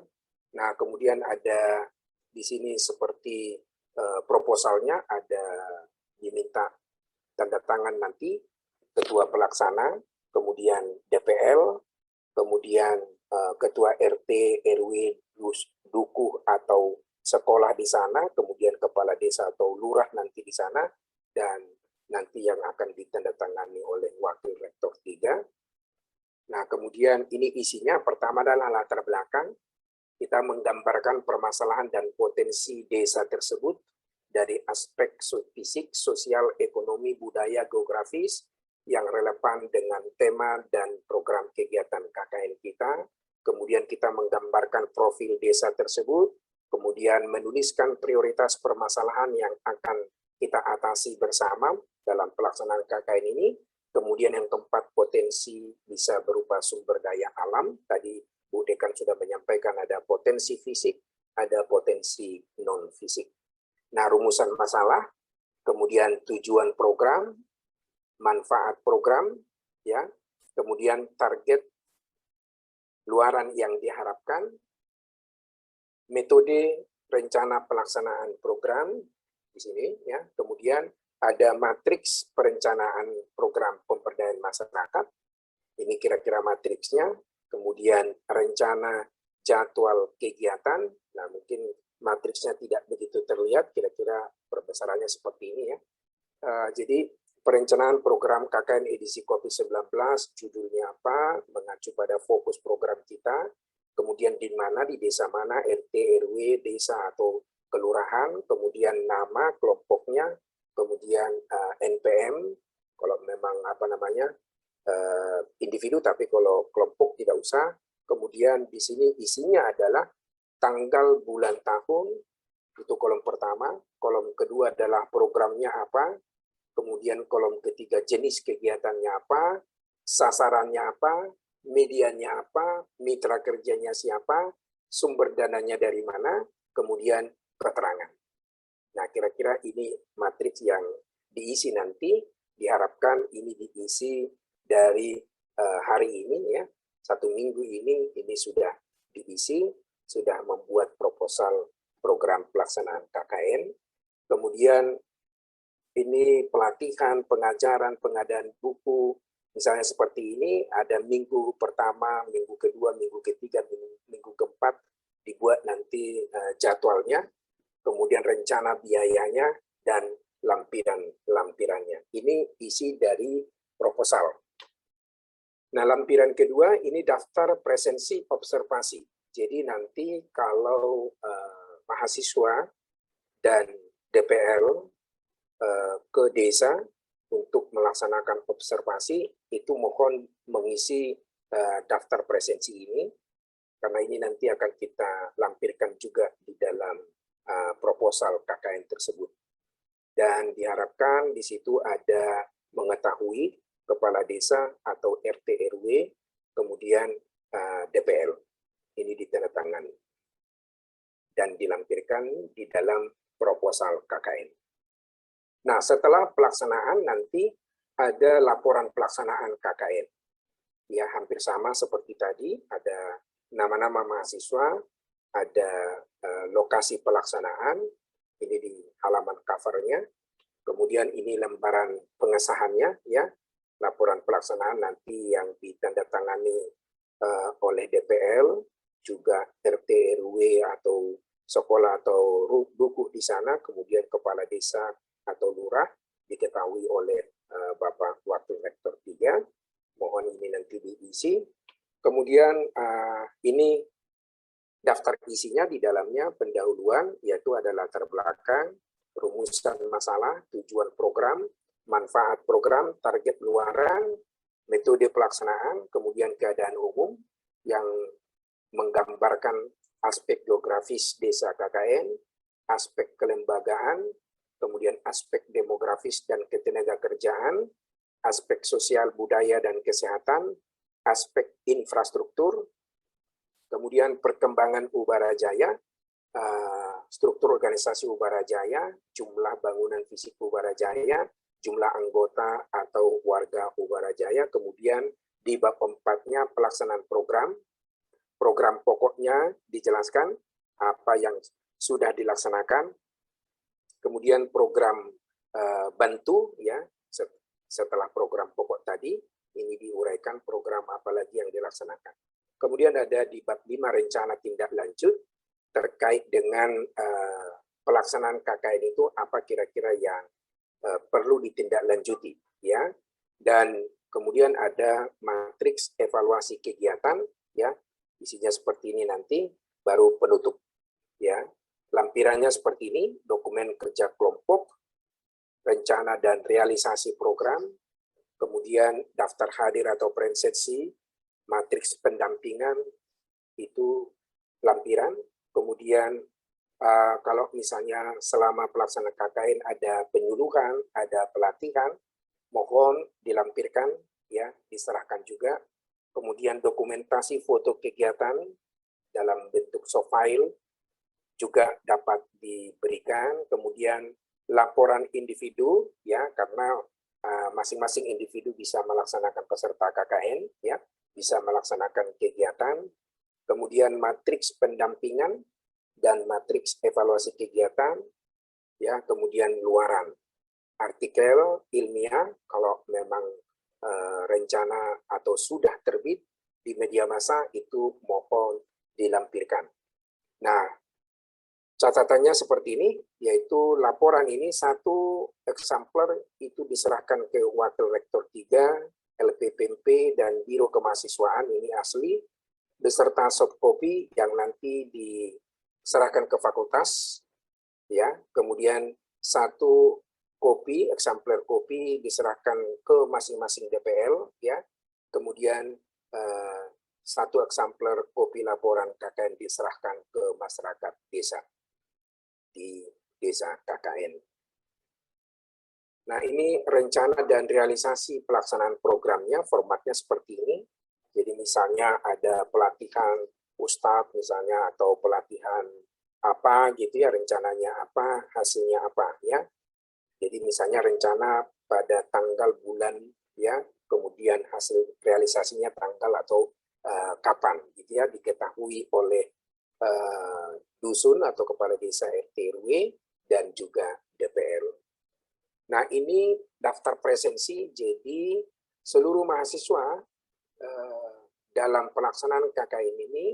Nah, kemudian ada di sini seperti proposalnya, ada diminta tanda tangan nanti ketua pelaksana, kemudian DPL, kemudian ketua RT, RW, dukuh atau sekolah di sana, kemudian kepala desa atau lurah nanti di sana, dan nanti yang akan ditandatangani oleh wakil rektor 3. Nah, kemudian ini isinya, pertama adalah latar belakang, kita menggambarkan permasalahan dan potensi desa tersebut dari aspek fisik, sosial, ekonomi, budaya, geografis, yang relevan dengan tema dan program kegiatan KKN kita. Kemudian kita menggambarkan profil desa tersebut, kemudian menuliskan prioritas permasalahan yang akan kita atasi bersama dalam pelaksanaan KKN ini. Kemudian yang keempat, potensi bisa berupa sumber daya alam. Tadi Bu Dekan sudah menyampaikan ada potensi fisik, ada potensi non-fisik. Nah, rumusan masalah, kemudian tujuan program, manfaat program, ya, kemudian target luaran yang diharapkan, metode rencana pelaksanaan program di sini, ya, kemudian ada matriks perencanaan program pemberdayaan masyarakat, ini kira-kira matriksnya, kemudian rencana jadwal kegiatan, nah mungkin matriksnya tidak begitu terlihat, kira-kira perbesarannya seperti ini ya. Jadi perencanaan program KKN edisi COVID-19, judulnya apa, mengacu pada fokus program kita, kemudian di mana, di desa mana, RT, RW, desa atau kelurahan, kemudian nama kelompoknya, kemudian NPM, kalau memang apa namanya, individu, tapi kalau kelompok tidak usah. Kemudian di sini isinya adalah tanggal, bulan, tahun, itu kolom pertama. Kolom kedua adalah programnya apa, kemudian kolom ketiga jenis kegiatannya apa, sasarannya apa, medianya apa, mitra kerjanya siapa, sumber dananya dari mana, kemudian keterangan. Nah, kira-kira ini matriks yang diisi nanti, diharapkan ini diisi dari hari ini ya, 1 minggu ini sudah diisi, sudah membuat proposal program pelaksanaan KKN, kemudian ini pelatihan, pengajaran, pengadaan buku, misalnya seperti ini, ada minggu pertama, minggu kedua, minggu ketiga, minggu keempat, dibuat nanti jadwalnya, kemudian rencana biayanya, dan lampirannya. Ini isi dari proposal. Nah, lampiran kedua ini daftar presensi observasi. Jadi nanti kalau mahasiswa dan DPL ke desa untuk melaksanakan observasi, itu mohon mengisi daftar presensi ini, karena ini nanti akan kita lampirkan juga di dalam proposal KKN tersebut. Dan diharapkan di situ ada mengetahui kepala desa atau RT RW, kemudian DPL. Ini ditandatangani dan dilampirkan di dalam proposal KKN. Nah, setelah pelaksanaan nanti ada laporan pelaksanaan KKN. Ya, hampir sama seperti tadi, ada nama-nama mahasiswa, ada lokasi pelaksanaan, ini di halaman covernya, kemudian ini lembaran pengesahannya, ya, laporan pelaksanaan nanti yang ditandatangani oleh DPL, juga RT RW atau sekolah atau dukuh di sana, kemudian kepala desa atau lurah diketahui oleh Bapak Wakil Rektor 3. Mohon ini nanti diisi. Kemudian ini daftar isinya di dalamnya pendahuluan, yaitu ada latar belakang, rumusan masalah, tujuan program, manfaat program, target luaran, metode pelaksanaan, kemudian keadaan umum yang menggambarkan aspek geografis desa KKN, aspek kelembagaan, kemudian aspek demografis dan ketenagakerjaan, aspek sosial budaya dan kesehatan, aspek infrastruktur, kemudian perkembangan Ubarajaya, struktur organisasi Ubarajaya, jumlah bangunan fisik Ubarajaya, jumlah anggota atau warga Ubarajaya, kemudian di bab 4-nya pelaksanaan program pokoknya dijelaskan apa yang sudah dilaksanakan, kemudian program bantu, ya, setelah program pokok tadi, ini diuraikan program apa lagi yang dilaksanakan. Kemudian ada di bab 5 rencana tindak lanjut terkait dengan pelaksanaan KKN itu apa kira-kira yang perlu ditindaklanjuti, ya. Dan kemudian ada matriks evaluasi kegiatan, ya. Isinya seperti ini nanti, baru penutup, ya. Lampirannya seperti ini, dokumen kerja kelompok, rencana dan realisasi program, kemudian daftar hadir atau presensi, matriks pendampingan, itu lampiran. Kemudian kalau misalnya selama pelaksanaan KKN ada penyuluhan, ada pelatihan, mohon dilampirkan, ya, diserahkan juga. Kemudian dokumentasi foto kegiatan dalam bentuk soft file juga dapat diberikan. Kemudian laporan individu, ya, karena masing-masing individu bisa melaksanakan peserta KKN, ya, bisa melaksanakan kegiatan. Kemudian matriks pendampingan dan matriks evaluasi kegiatan, ya, kemudian luaran. Artikel ilmiah kalau memang rencana atau sudah terbit di media massa itu mohon dilampirkan. Nah, catatannya seperti ini, yaitu laporan ini satu eksemplar itu diserahkan ke Wakil Rektor 3, LPPMP, dan Biro Kemahasiswaan, ini asli, beserta soft copy yang nanti diserahkan ke fakultas, ya. Kemudian satu kopi, eksemplar kopi diserahkan ke masing-masing DPL, ya. Kemudian satu eksemplar kopi laporan KKN diserahkan ke masyarakat desa di desa KKN. Nah, ini rencana dan realisasi pelaksanaan programnya, formatnya seperti ini. Jadi misalnya ada pelatihan ustadz misalnya, atau pelatihan apa gitu, ya, rencananya apa, hasilnya apa, ya. Jadi misalnya rencana pada tanggal bulan, ya, kemudian hasil realisasinya tanggal atau kapan gitu, ya, diketahui oleh dusun atau kepala desa RT RW dan juga DPL. Nah, ini daftar presensi, jadi seluruh mahasiswa dalam pelaksanaan KKN ini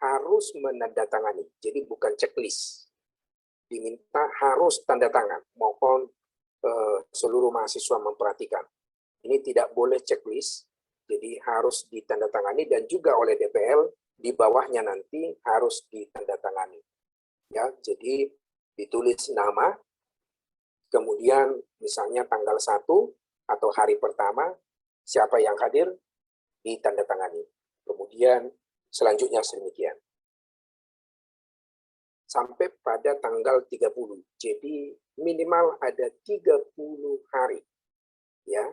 harus menandatangani, jadi bukan checklist. Diminta harus tanda tangan, mohon seluruh mahasiswa memperhatikan. Ini tidak boleh checklist, jadi harus ditandatangani dan juga oleh DPL di bawahnya nanti harus ditandatangani. Ya, jadi ditulis nama, kemudian misalnya tanggal 1 atau hari pertama, siapa yang hadir, ditandatangani. Kemudian selanjutnya sedemikian. Sampai pada tanggal 30. Jadi minimal ada 30 hari ya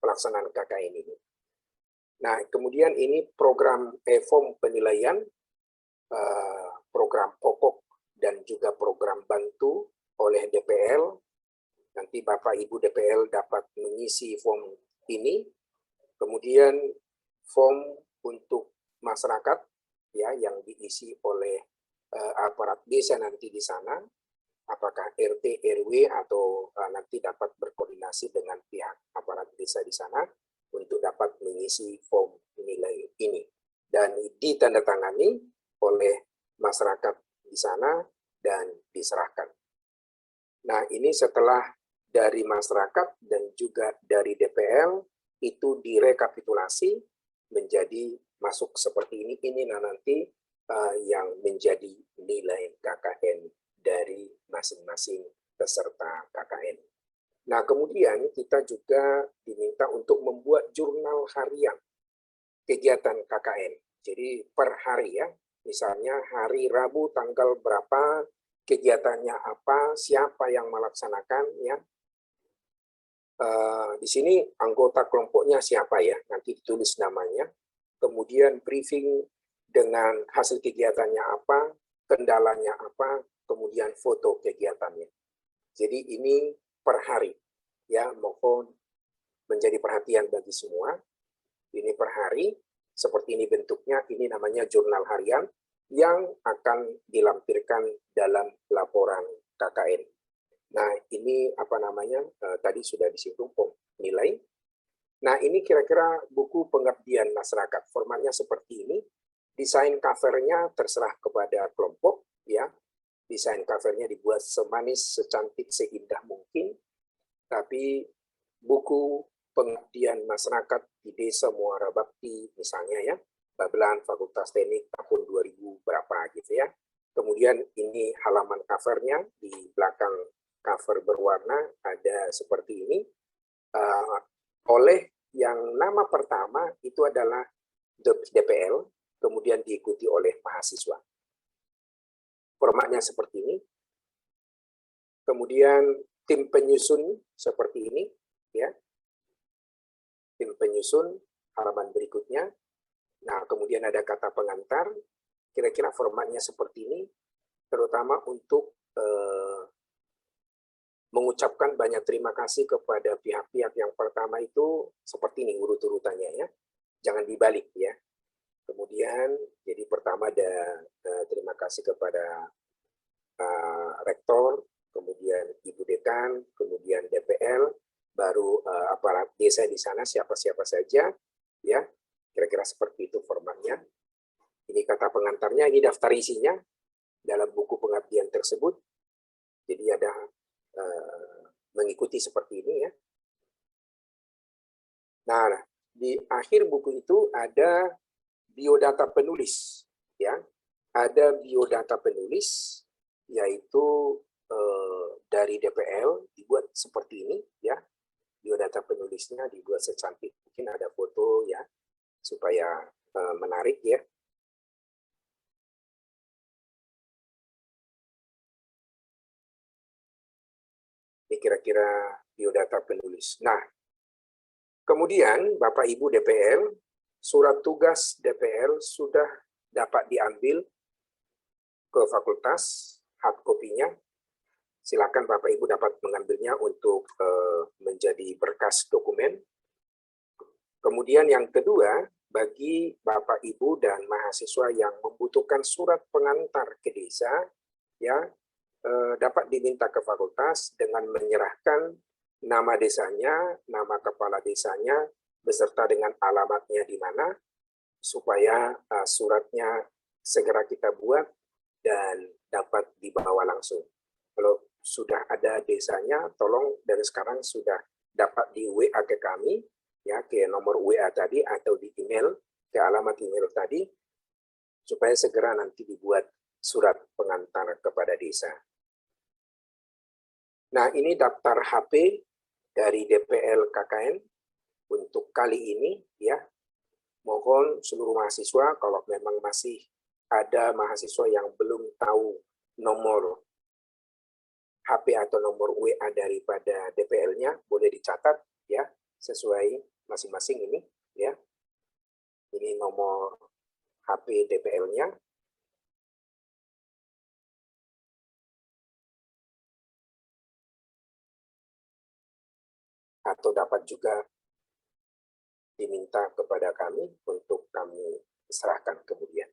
pelaksanaan KKN ini. Nah, kemudian ini program form penilaian, program pokok dan juga program bantu oleh DPL. Nanti Bapak Ibu DPL dapat mengisi form ini. Kemudian form untuk masyarakat ya yang diisi oleh aparat desa nanti di sana, apakah RT, RW atau nanti dapat berkoordinasi dengan pihak aparat desa di sana untuk dapat mengisi form nilai ini dan ditandatangani oleh masyarakat di sana dan diserahkan. Nah, ini setelah dari masyarakat dan juga dari DPL itu direkapitulasi menjadi masuk seperti ini nanti yang menjadi nilai KKN dari masing-masing peserta KKN. Nah, kemudian kita juga diminta untuk membuat jurnal harian kegiatan KKN. Jadi per hari ya, misalnya hari Rabu tanggal berapa, kegiatannya apa, siapa yang melaksanakan ya. Di sini anggota kelompoknya siapa ya, nanti ditulis namanya. Kemudian briefing dengan hasil kegiatannya apa, kendalanya apa, kemudian foto kegiatannya. Jadi ini per hari ya, mohon menjadi perhatian bagi semua. Ini per hari, seperti ini bentuknya, ini namanya jurnal harian yang akan dilampirkan dalam laporan KKN. Nah, ini apa namanya, tadi sudah disinggung nilai. Nah, ini kira-kira buku pengabdian masyarakat, formatnya seperti ini. Desain covernya terserah kepada kelompok, ya. Desain covernya dibuat semanis, secantik, seindah mungkin. Tapi buku pengabdian masyarakat di Desa Muara Bakti, misalnya ya, Babelan Fakultas Teknik tahun 2000 berapa gitu ya. Kemudian ini halaman covernya, di belakang cover berwarna ada seperti ini. Oleh yang nama pertama itu adalah DPL, kemudian diikuti oleh mahasiswa. Formatnya seperti ini. Kemudian tim penyusun seperti ini, ya. Tim penyusun halaman berikutnya. Nah, kemudian ada kata pengantar. Kira-kira formatnya seperti ini, terutama untuk mengucapkan banyak terima kasih kepada pihak-pihak yang pertama itu seperti ini urut-urutannya ya. Jangan dibalik ya. Kemudian jadi pertama ada terima kasih kepada rektor, kemudian Ibu Dekan, kemudian DPL, baru aparat desa di sana siapa-siapa saja ya. Kira-kira seperti itu formatnya. Ini kata pengantarnya, ini daftar isinya dalam buku pengabdian tersebut. Jadi ada mengikuti seperti ini ya. Nah, di akhir buku itu ada biodata penulis ya. Ada biodata penulis yaitu dari DPL dibuat seperti ini ya. Biodata penulisnya dibuat secantik mungkin, ada foto ya supaya menarik ya. Ini kira-kira biodata penulis. Nah, kemudian Bapak Ibu DPL, surat tugas DPL sudah dapat diambil ke fakultas, hard copy-nya. Silakan Bapak Ibu dapat mengambilnya untuk menjadi berkas dokumen. Kemudian yang kedua, bagi Bapak Ibu dan mahasiswa yang membutuhkan surat pengantar ke desa, ya, dapat diminta ke fakultas dengan menyerahkan nama desanya, nama kepala desanya, beserta dengan alamatnya di mana, supaya suratnya segera kita buat dan dapat dibawa langsung. Kalau sudah ada desanya, tolong dari sekarang sudah dapat di WA ke kami, ya ke nomor WA tadi atau di email ke alamat email tadi supaya segera nanti dibuat surat pengantar kepada desa. Nah, ini daftar HP dari DPL KKN untuk kali ini ya. Mohon seluruh mahasiswa kalau memang masih ada mahasiswa yang belum tahu nomor HP atau nomor WA daripada DPL-nya boleh dicatat ya sesuai masing-masing ini ya. Ini nomor HP DPL-nya. Atau dapat juga diminta kepada kami untuk kami serahkan kemudian.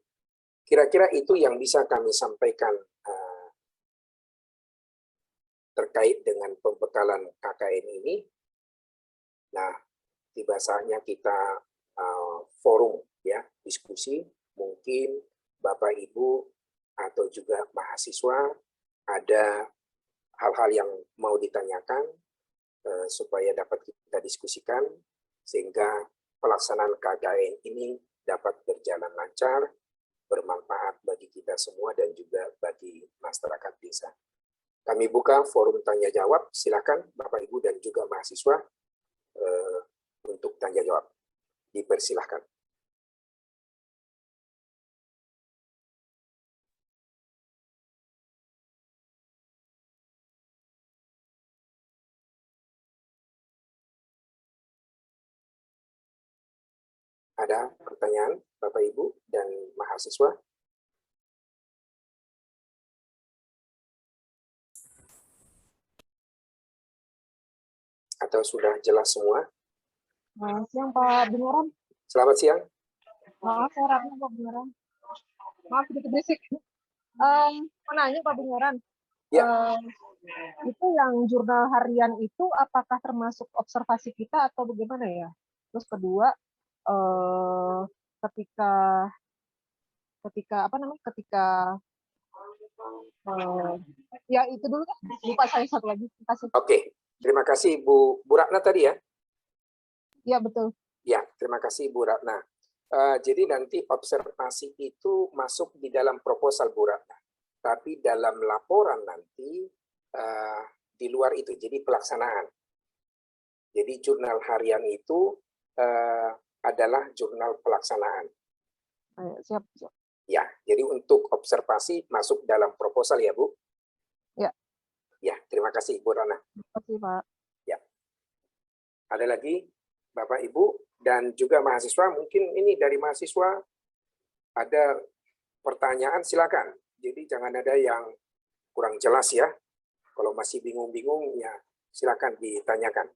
Kira-kira itu yang bisa kami sampaikan terkait dengan pembekalan KKN ini. Nah, tiba saatnya kita forum ya, diskusi, mungkin Bapak Ibu atau juga mahasiswa ada hal-hal yang mau ditanyakan supaya dapat kita diskusikan sehingga pelaksanaan KKN ini dapat berjalan lancar, bermanfaat bagi kita semua dan juga bagi masyarakat desa. Kami buka forum tanya jawab, silakan Bapak Ibu dan juga mahasiswa untuk tanya jawab. Dipersilahkan. Ada pertanyaan Bapak Ibu dan mahasiswa? Atau sudah jelas semua? Selamat siang Pak Bungaran. Selamat siang. Maaf, saya Ratna Pak Bungaran. Maaf sedikit berisik. Mau nanya Pak Bungaran. Ya. Itu yang jurnal harian itu apakah termasuk observasi kita atau bagaimana ya? Terus kedua, ya itu dulu kan. Lupa saya satu lagi. Terima kasih. Oke, terima kasih Bu Ratna tadi ya. Iya betul. Ya, terima kasih Bu Ratna. Jadi nanti observasi itu masuk di dalam proposal Bu Ratna. Tapi dalam laporan nanti di luar itu, jadi pelaksanaan. Jadi jurnal harian itu adalah jurnal pelaksanaan. Siap. Ya, jadi untuk observasi masuk dalam proposal ya Bu? Ya. Ya, terima kasih Bu Ratna. Terima kasih Pak. Ya. Ada lagi Bapak Ibu dan juga mahasiswa, mungkin ini dari mahasiswa ada pertanyaan silakan. Jadi jangan ada yang kurang jelas ya. Kalau masih bingung-bingung ya silakan ditanyakan.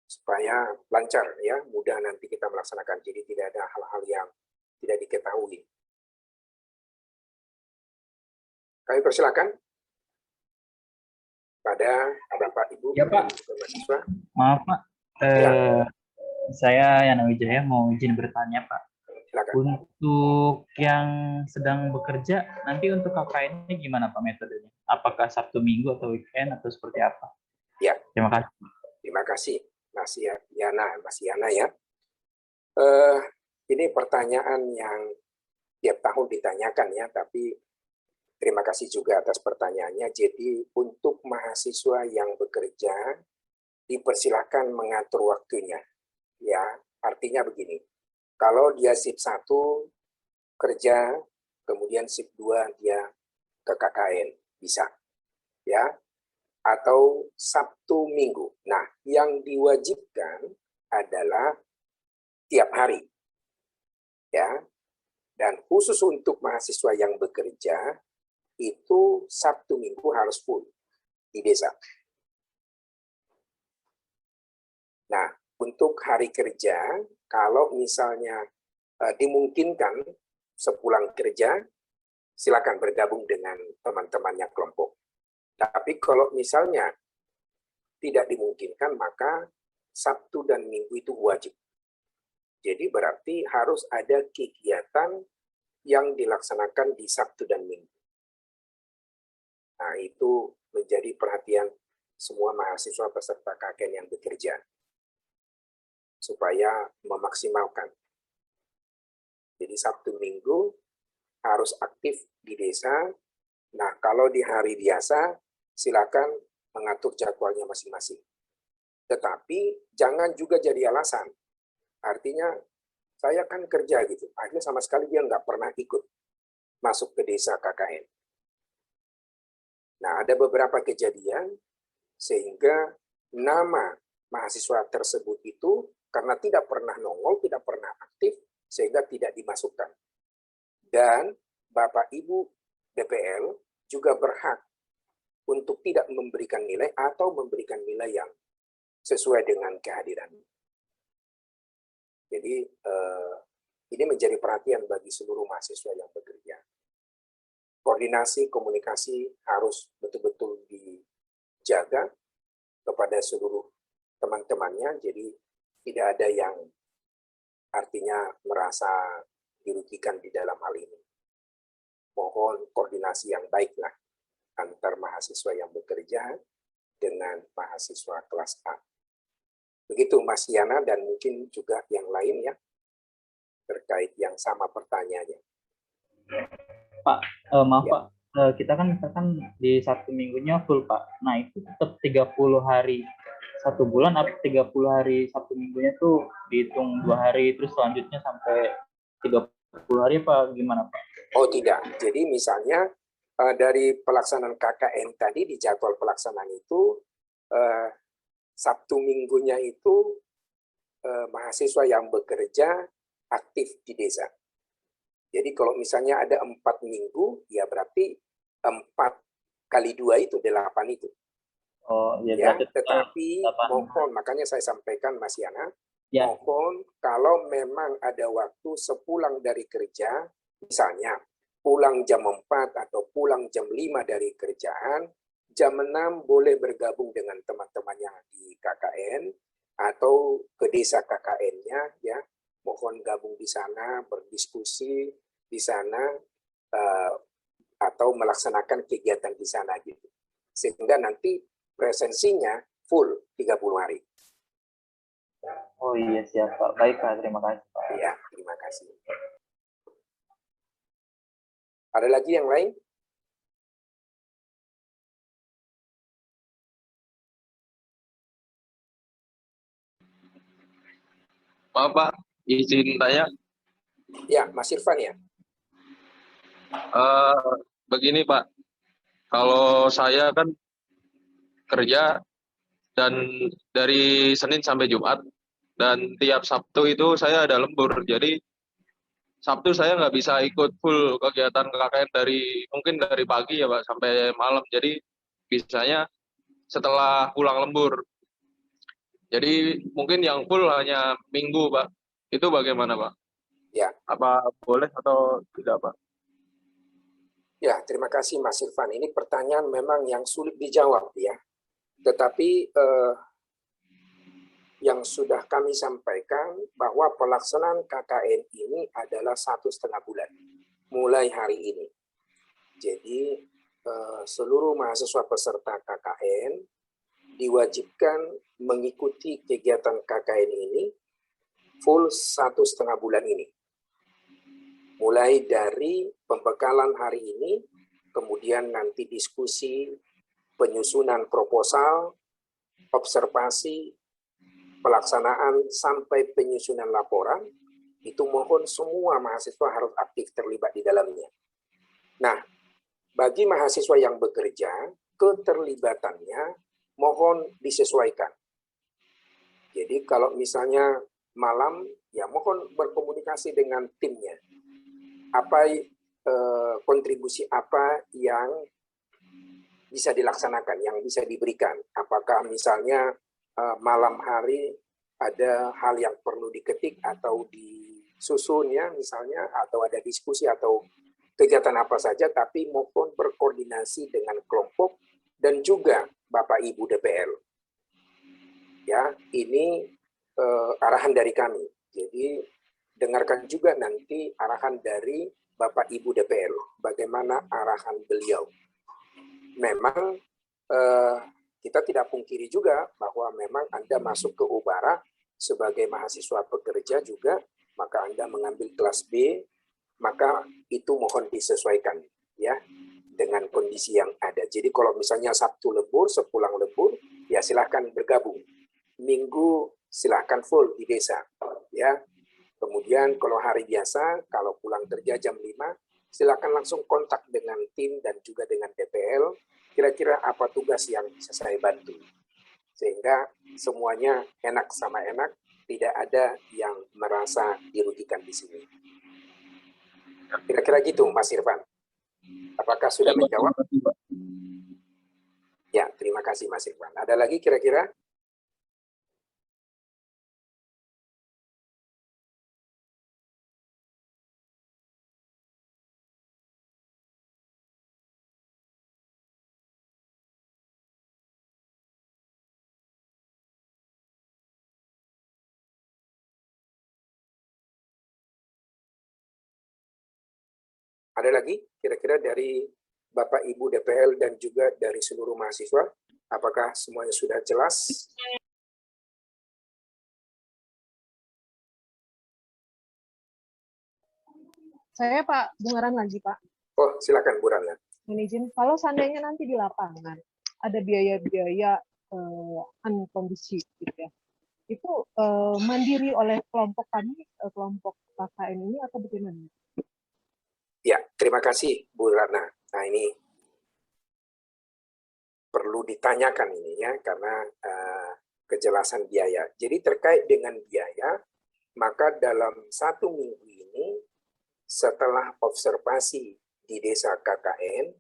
Supaya lancar ya, mudah nanti kita melaksanakan. Jadi tidak ada hal-hal yang tidak diketahui. Kami persilakan pada Bapak Ibu ya, Pak. mahasiswa. Maaf Pak, saya Yana Wijaya mau izin bertanya Pak. Silakan. Untuk yang sedang bekerja, nanti untuk KKN-nya gimana Pak metodenya? Apakah Sabtu Minggu atau weekend atau seperti apa? Ya. Terima kasih. Terima kasih Mas Yana ya. Ini pertanyaan yang tiap tahun ditanyakan ya, tapi terima kasih juga atas pertanyaannya. Jadi untuk mahasiswa yang bekerja dipersilahkan mengatur waktunya. Ya, artinya begini. Kalau dia shift 1 kerja, kemudian shift 2 dia ke KKN, bisa. Ya. Atau Sabtu Minggu. Nah, yang diwajibkan adalah tiap hari. Ya. Dan khusus untuk mahasiswa yang bekerja itu Sabtu Minggu harus full di desa. Nah, untuk hari kerja, kalau misalnya dimungkinkan sepulang kerja, silakan bergabung dengan teman-temannya kelompok. Tapi kalau misalnya tidak dimungkinkan, maka Sabtu dan Minggu itu wajib. Jadi berarti harus ada kegiatan yang dilaksanakan di Sabtu dan Minggu. Nah, itu menjadi perhatian semua mahasiswa peserta KKN yang bekerja. supaya memaksimalkan. Jadi Sabtu Minggu harus aktif di desa. Nah, kalau di hari biasa, silakan mengatur jadwalnya masing-masing. Tetapi jangan juga jadi alasan. Artinya, saya kan kerja gitu. Akhirnya sama sekali dia nggak pernah ikut masuk ke desa KKN. Nah, ada beberapa kejadian sehingga nama mahasiswa tersebut itu karena tidak pernah nongol, tidak pernah aktif, sehingga tidak dimasukkan. Dan Bapak Ibu DPL juga berhak untuk tidak memberikan nilai atau memberikan nilai yang sesuai dengan kehadiran. Jadi ini menjadi perhatian bagi seluruh mahasiswa yang bekerja. Koordinasi, komunikasi harus betul-betul dijaga kepada seluruh teman-temannya, jadi tidak ada yang artinya merasa dirugikan di dalam hal ini. Mohon koordinasi yang baiklah antar mahasiswa yang bekerja dengan mahasiswa kelas A. Begitu Mas Yana dan mungkin juga yang lain ya, terkait yang sama pertanyaannya. Pak, maaf Pak, kita kan misalkan di Sabtu Minggunya full Pak. Nah itu tetap 30 hari satu bulan atau 30 hari Sabtu Minggunya tuh dihitung 2 hari terus selanjutnya sampai 30 hari Pak, gimana Pak? Oh tidak, jadi misalnya dari pelaksanaan KKN tadi di jadwal pelaksanaan itu Sabtu Minggunya itu mahasiswa yang bekerja aktif di desa. Jadi kalau misalnya ada 4 minggu, ya berarti 4 kali 2 itu 8 itu. Oh ya, Ya, tetapi mohon, makanya saya sampaikan Mas Yana, ya. mohon kalau memang ada waktu sepulang dari kerja, misalnya pulang jam 4 atau pulang jam 5 dari kerjaan, jam 6 boleh bergabung dengan teman-temannya di KKN atau ke desa KKN-nya, ya. Mohon gabung di sana, berdiskusi di sana, atau melaksanakan kegiatan di sana gitu. Sehingga nanti presensinya full 30 hari. Oh iya siap Pak, baik Pak, terima kasih Pak. Ya, terima kasih. Ada lagi yang lain? Maaf Pak, izin tanya. Ya, Mas Irfan ya. Begini Pak, kalau saya kan kerja dan dari Senin sampai Jumat dan tiap Sabtu itu saya ada lembur. Jadi Sabtu saya nggak bisa ikut full kegiatan KKN mungkin dari pagi ya Pak sampai malam. Jadi bisanya setelah pulang lembur. Jadi mungkin yang full hanya Minggu Pak. Itu bagaimana Pak? Ya. Apa boleh atau tidak Pak? Ya, terima kasih Mas Irfan. Ini pertanyaan memang yang sulit dijawab ya. Tetapi yang sudah kami sampaikan bahwa pelaksanaan KKN ini adalah 1,5 bulan mulai hari ini. Jadi seluruh mahasiswa peserta KKN diwajibkan mengikuti kegiatan KKN ini full 1,5 bulan ini. Mulai dari pembekalan hari ini, kemudian nanti diskusi, penyusunan proposal, observasi, pelaksanaan sampai penyusunan laporan, itu mohon semua mahasiswa harus aktif terlibat di dalamnya. Nah, bagi mahasiswa yang bekerja, keterlibatannya mohon disesuaikan. Jadi kalau misalnya malam, ya mohon berkomunikasi dengan timnya. Apa kontribusi apa yang bisa dilaksanakan, yang bisa diberikan. Apakah misalnya malam hari ada hal yang perlu diketik atau disusun ya misalnya, atau ada diskusi atau kegiatan apa saja, tapi mohon berkoordinasi dengan kelompok dan juga Bapak Ibu DPL. Ya, ini arahan dari kami. Jadi dengarkan juga nanti arahan dari Bapak Ibu DPL, bagaimana arahan beliau. Memang kita tidak pungkiri juga bahwa memang Anda masuk ke Ubara sebagai mahasiswa pekerja juga, maka Anda mengambil kelas B, maka itu mohon disesuaikan ya dengan kondisi yang ada. Jadi kalau misalnya Sabtu lembur, sepulang lembur, ya silahkan bergabung. Minggu silahkan full di desa ya. Kemudian kalau hari biasa, kalau pulang kerja jam 5, silakan langsung kontak dengan tim dan juga dengan DPL, kira-kira apa tugas yang bisa saya bantu. Sehingga semuanya enak sama enak, tidak ada yang merasa dirugikan di sini. Kira-kira gitu, Mas Irfan. Apakah sudah menjawab? Ya, terima kasih Mas Irfan. Ada lagi kira-kira? Ada lagi kira-kira dari Bapak Ibu DPL dan juga dari seluruh mahasiswa? Apakah semuanya sudah jelas? Saya Pak Bungaran lagi Pak. Oh, silakan Bu Rana. Mohon izin, kalau seandainya nanti di lapangan ada biaya-biaya unconditioned gitu ya, itu mandiri oleh kelompok kami, kelompok KKN ini atau bagaimana? Ya, terima kasih Bu Rana. Nah ini perlu ditanyakan ini ya, karena kejelasan biaya. Jadi terkait dengan biaya, maka dalam 1 minggu ini, setelah observasi di desa KKN,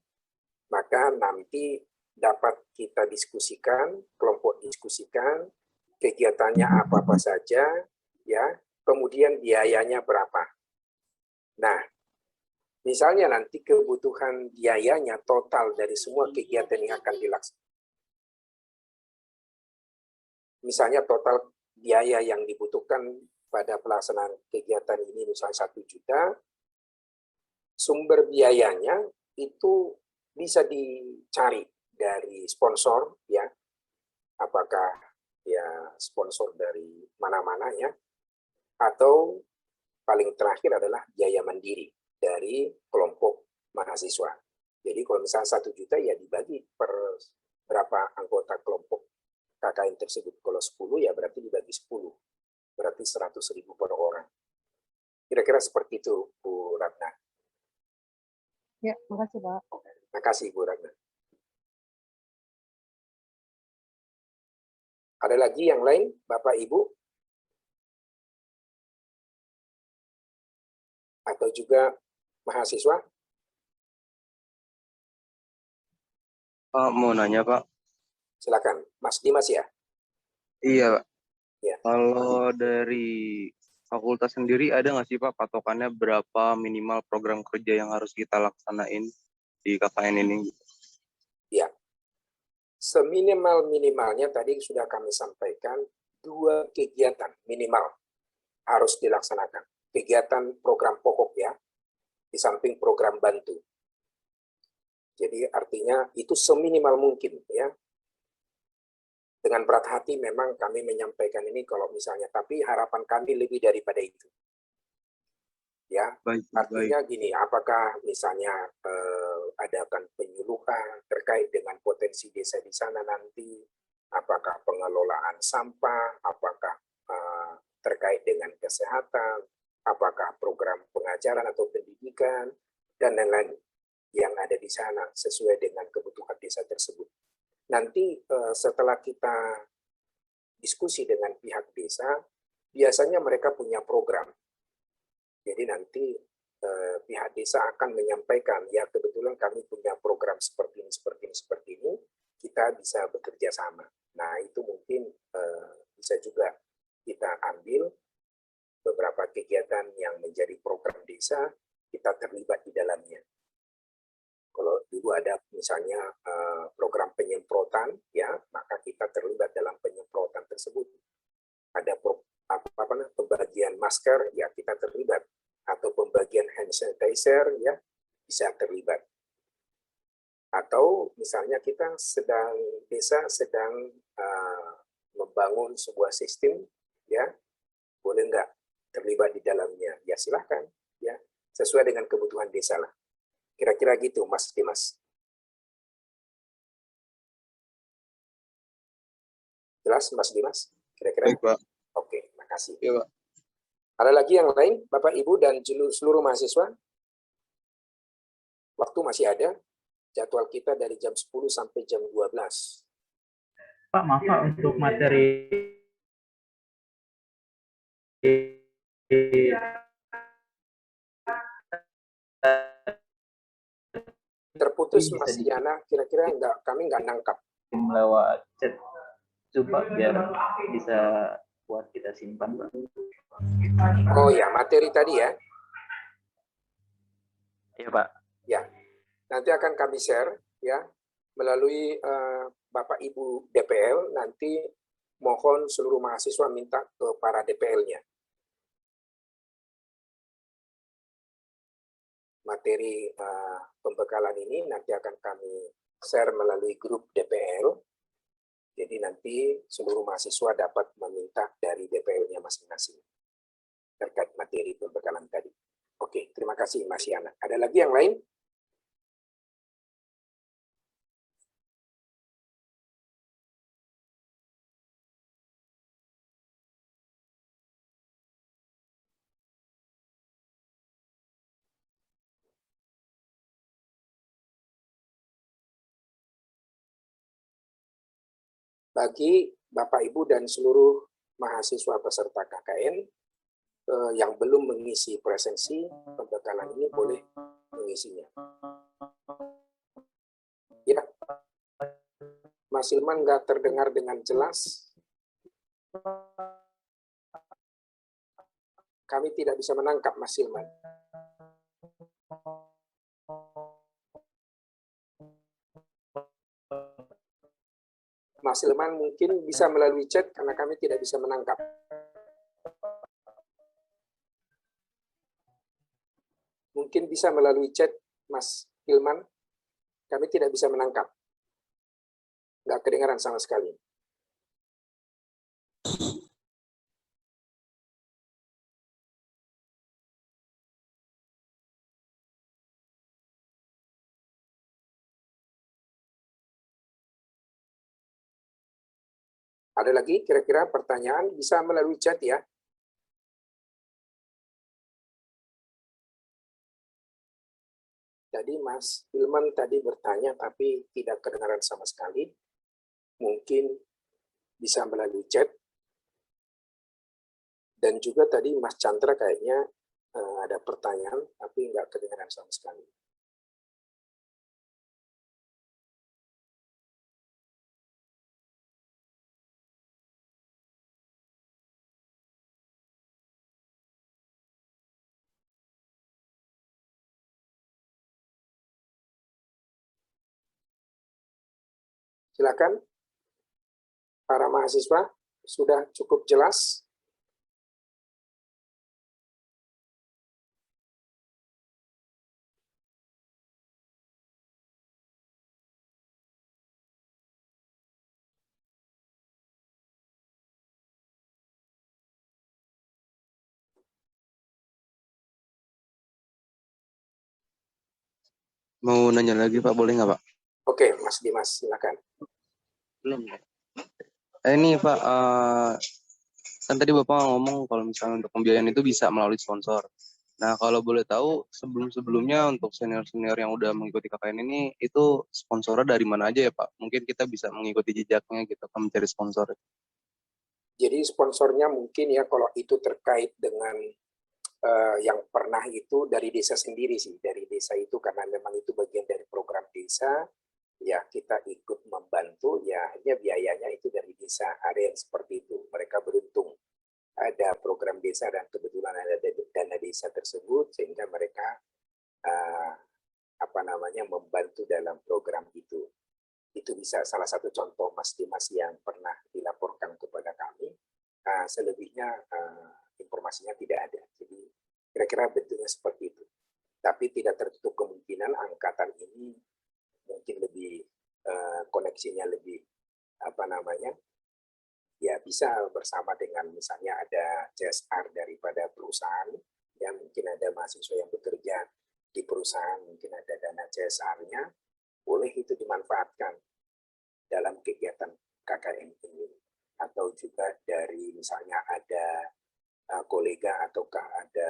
maka nanti dapat kita diskusikan, kelompok diskusikan, kegiatannya apa-apa saja, ya, kemudian biayanya berapa. Nah, misalnya nanti kebutuhan biayanya total dari semua kegiatan yang akan dilaksanakan. Misalnya total biaya yang dibutuhkan pada pelaksanaan kegiatan ini misalnya 1 juta, sumber biayanya itu bisa dicari dari sponsor ya, apakah ya sponsor dari mana-mana ya, atau paling terakhir adalah biaya mandiri dari kelompok mahasiswa. Jadi kalau misalnya 1 juta ya dibagi per berapa anggota kelompok KKN tersebut. Kalau 10 ya berarti dibagi 10, berarti 100.000 per orang. Kira-kira seperti itu Bu Ratna. Ya, makasih Pak. Terima kasih Bu Ratna. Ada lagi yang lain, Bapak Ibu? Atau juga mahasiswa? Pak, mau nanya Pak. Silakan, Mas Dimas ya? Iya Pak. Ya. Kalau dari fakultas sendiri ada nggak sih Pak patokannya berapa minimal program kerja yang harus kita laksanain di KKN ini? Ya. Seminimal-minimalnya tadi sudah kami sampaikan 2 kegiatan minimal harus dilaksanakan. Kegiatan program pokok ya, di samping program bantu. Jadi artinya itu seminimal mungkin ya. Dengan berat hati memang kami menyampaikan ini kalau misalnya, tapi harapan kami lebih daripada itu. Ya, artinya gini, apakah misalnya adakan penyuluhan terkait dengan potensi desa di sana nanti, apakah pengelolaan sampah, apakah terkait dengan kesehatan, apakah program pengajaran atau pendidikan, dan lain-lain yang ada di sana sesuai dengan kebutuhan desa tersebut. Nanti setelah kita diskusi dengan pihak desa, biasanya mereka punya program. Jadi nanti pihak desa akan menyampaikan, ya kebetulan kami punya program seperti ini, kita bisa bekerja sama. Nah itu mungkin bisa juga kita ambil beberapa kegiatan yang menjadi program desa, kita terlibat di dalamnya. Kalau dulu ada misalnya program penyemprotan, ya maka kita terlibat dalam penyemprotan tersebut. Ada pembagian masker, ya kita terlibat. Atau pembagian hand sanitizer, ya bisa terlibat. Atau misalnya desa sedang membangun sebuah sistem, ya terlibat di dalamnya, ya silahkan, ya sesuai dengan kebutuhan desa lah. Kira-kira gitu, Mas Dimas. Jelas, Mas Dimas? Kira-kira? Baik, Pak. Oke, makasih. Iya, Pak. Ada lagi yang lain, Bapak, Ibu, dan seluruh mahasiswa? Waktu masih ada. Jadwal kita dari jam 10 sampai jam 12. Pak, maaf Pak, untuk materi Terputus, bisa Mas Yana, kira-kira kami nggak nangkap. lewat chat coba biar bisa buat kita simpan, Pak. Oh ya, materi tadi ya. Iya, Pak. Ya, nanti akan kami share ya melalui Bapak Ibu DPL. Nanti mohon seluruh mahasiswa minta ke para DPL-nya. Materi pembekalan ini nanti akan kami share melalui grup DPL. Jadi nanti seluruh mahasiswa dapat meminta dari DPL-nya masing-masing terkait materi pembekalan tadi. Oke, terima kasih Mas Yana. Ada lagi yang lain? Bagi Bapak Ibu dan seluruh mahasiswa peserta KKN yang belum mengisi presensi pembekalan ini boleh mengisinya. Ya, Mas Ilman nggak terdengar dengan jelas. Kami tidak bisa menangkap Mas Ilman. Mas Ilman mungkin bisa melalui chat karena kami tidak bisa menangkap. Mungkin bisa melalui chat Mas Ilman, kami tidak bisa menangkap. Nggak kedengaran sama sekali. Ada lagi kira-kira pertanyaan bisa melalui chat ya. Jadi Mas Ilman tadi bertanya tapi tidak kedengaran sama sekali. Mungkin bisa melalui chat. Dan juga tadi Mas Chandra kayaknya ada pertanyaan tapi nggak kedengaran sama sekali. Silakan, para mahasiswa, sudah cukup jelas? Mau nanya lagi, Pak, boleh nggak, Pak? Oke, Mas Dimas, silakan. Belum. Ini, Pak, kan tadi Bapak ngomong kalau misalnya untuk pembiayaan itu bisa melalui sponsor. Nah, kalau boleh tahu, sebelum-sebelumnya untuk senior-senior yang udah mengikuti KKN ini, itu sponsornya dari mana aja ya, Pak? Mungkin kita bisa mengikuti jejaknya gitu, kan mencari sponsor. Jadi sponsornya mungkin ya kalau itu terkait dengan yang pernah itu dari desa sendiri sih. Dari desa itu karena memang itu bagian dari program desa, ya kita ikut membantu, ya akhirnya biayanya itu dari desa. Ada yang seperti itu. Mereka beruntung ada program desa dan kebetulan ada dana desa tersebut sehingga mereka membantu dalam program itu. Itu bisa salah satu contoh Mas Dimas yang pernah dilaporkan kepada kami. Selebihnya informasinya tidak ada. Jadi kira-kira bentuknya seperti itu. Tapi tidak tertutup kemungkinan angkatan ini mungkin lebih koneksinya lebih ya bisa bersama dengan misalnya ada CSR daripada perusahaan, ya mungkin ada mahasiswa yang bekerja di perusahaan, mungkin ada dana CSR-nya, boleh itu dimanfaatkan dalam kegiatan KKN ini. Atau juga dari misalnya ada kolega ataukah ada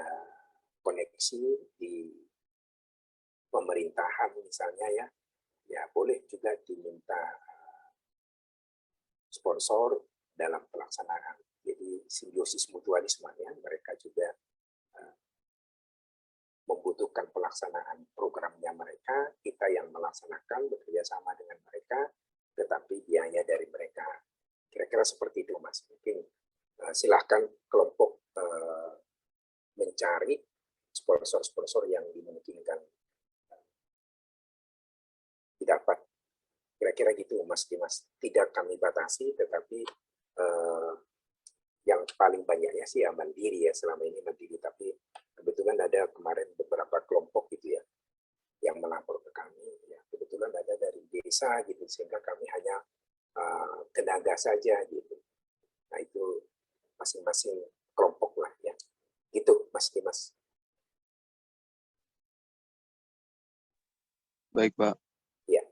koneksi di pemerintahan misalnya ya boleh juga diminta sponsor dalam pelaksanaan. Jadi simbiosis mutualisme ya, mereka juga membutuhkan pelaksanaan programnya mereka, kita yang melaksanakan bekerja sama dengan mereka, tetapi biaya dari mereka. Kira-kira seperti itu Mas. Mungkin silahkan kelompok mencari sponsor-sponsor yang dimungkinkan didapat. Kira-kira gitu Mas Dimas. Tidak kami batasi, tetapi yang paling banyaknya sih ya mandiri ya, selama ini mandiri. Tapi kebetulan ada kemarin beberapa kelompok gitu ya, yang melapor ke kami. Ya, kebetulan ada dari desa gitu, sehingga kami hanya tenaga saja gitu. Nah itu masing-masing kelompok lah ya. Gitu Mas Dimas. Baik, Pak. Ya.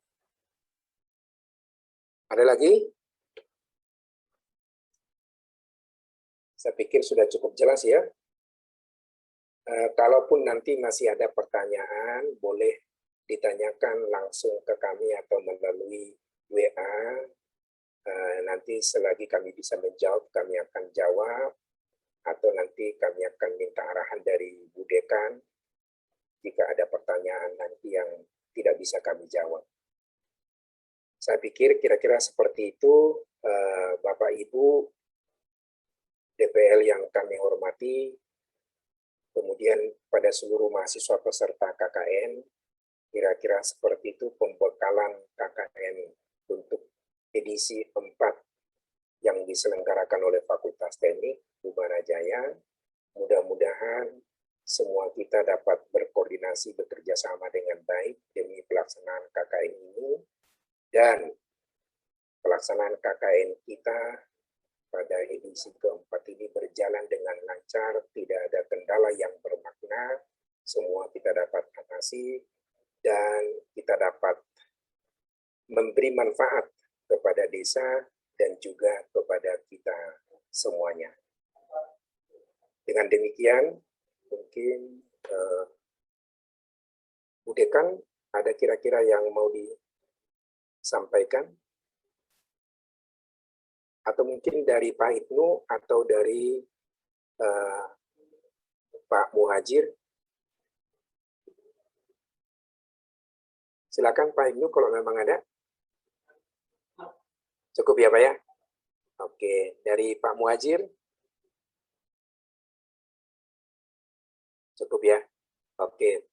Ada lagi? Saya pikir sudah cukup jelas ya. Kalaupun nanti masih ada pertanyaan, boleh ditanyakan langsung ke kami atau melalui WA. Nanti selagi kami bisa menjawab, kami akan jawab. Atau nanti kami akan minta arahan dari Bu Dekan jika ada pertanyaan nanti yang tidak bisa kami jawab. Saya pikir kira-kira seperti itu, Bapak Ibu DPL yang kami hormati, kemudian pada seluruh mahasiswa peserta KKN, kira-kira seperti itu pembekalan KKN untuk edisi 4 yang diselenggarakan oleh Fakultas Teknik Ubarajaya. Mudah-mudahan semua kita dapat berkoordinasi bekerja sama dengan baik demi pelaksanaan KKN ini, dan pelaksanaan KKN kita pada edisi keempat ini berjalan dengan lancar, tidak ada kendala yang bermakna, semua kita dapat atasi, dan kita dapat memberi manfaat kepada desa dan juga kepada kita semuanya. Dengan demikian, mungkin Bu Dekan, ada kira-kira yang mau disampaikan? Atau mungkin dari Pak Ibnu atau dari Pak Muhajir. Silakan Pak Ibnu kalau memang ada. Cukup ya Pak ya? Oke, dari Pak Muhajir. Cukup ya? Oke.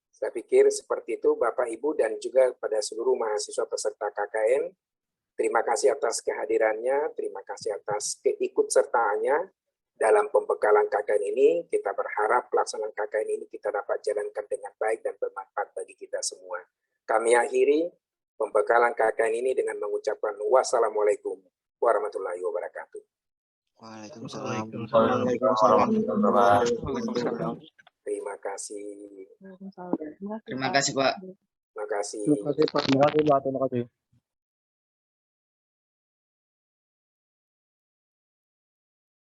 Saya pikir seperti itu Bapak Ibu dan juga pada seluruh mahasiswa peserta KKN. Terima kasih atas kehadirannya, terima kasih atas keikutsertaannya dalam pembekalan KKN ini. Kita berharap pelaksanaan KKN ini kita dapat jalankan dengan baik dan bermanfaat bagi kita semua. Kami akhiri pembekalan KKN ini dengan mengucapkan wassalamualaikum warahmatullahi wabarakatuh. Waalaikumsalam. Terima kasih. Waalaikumsalam. Terima kasih, Pak. Terima kasih. Terima kasih Pak. Terima kasih Pak. Terima kasih.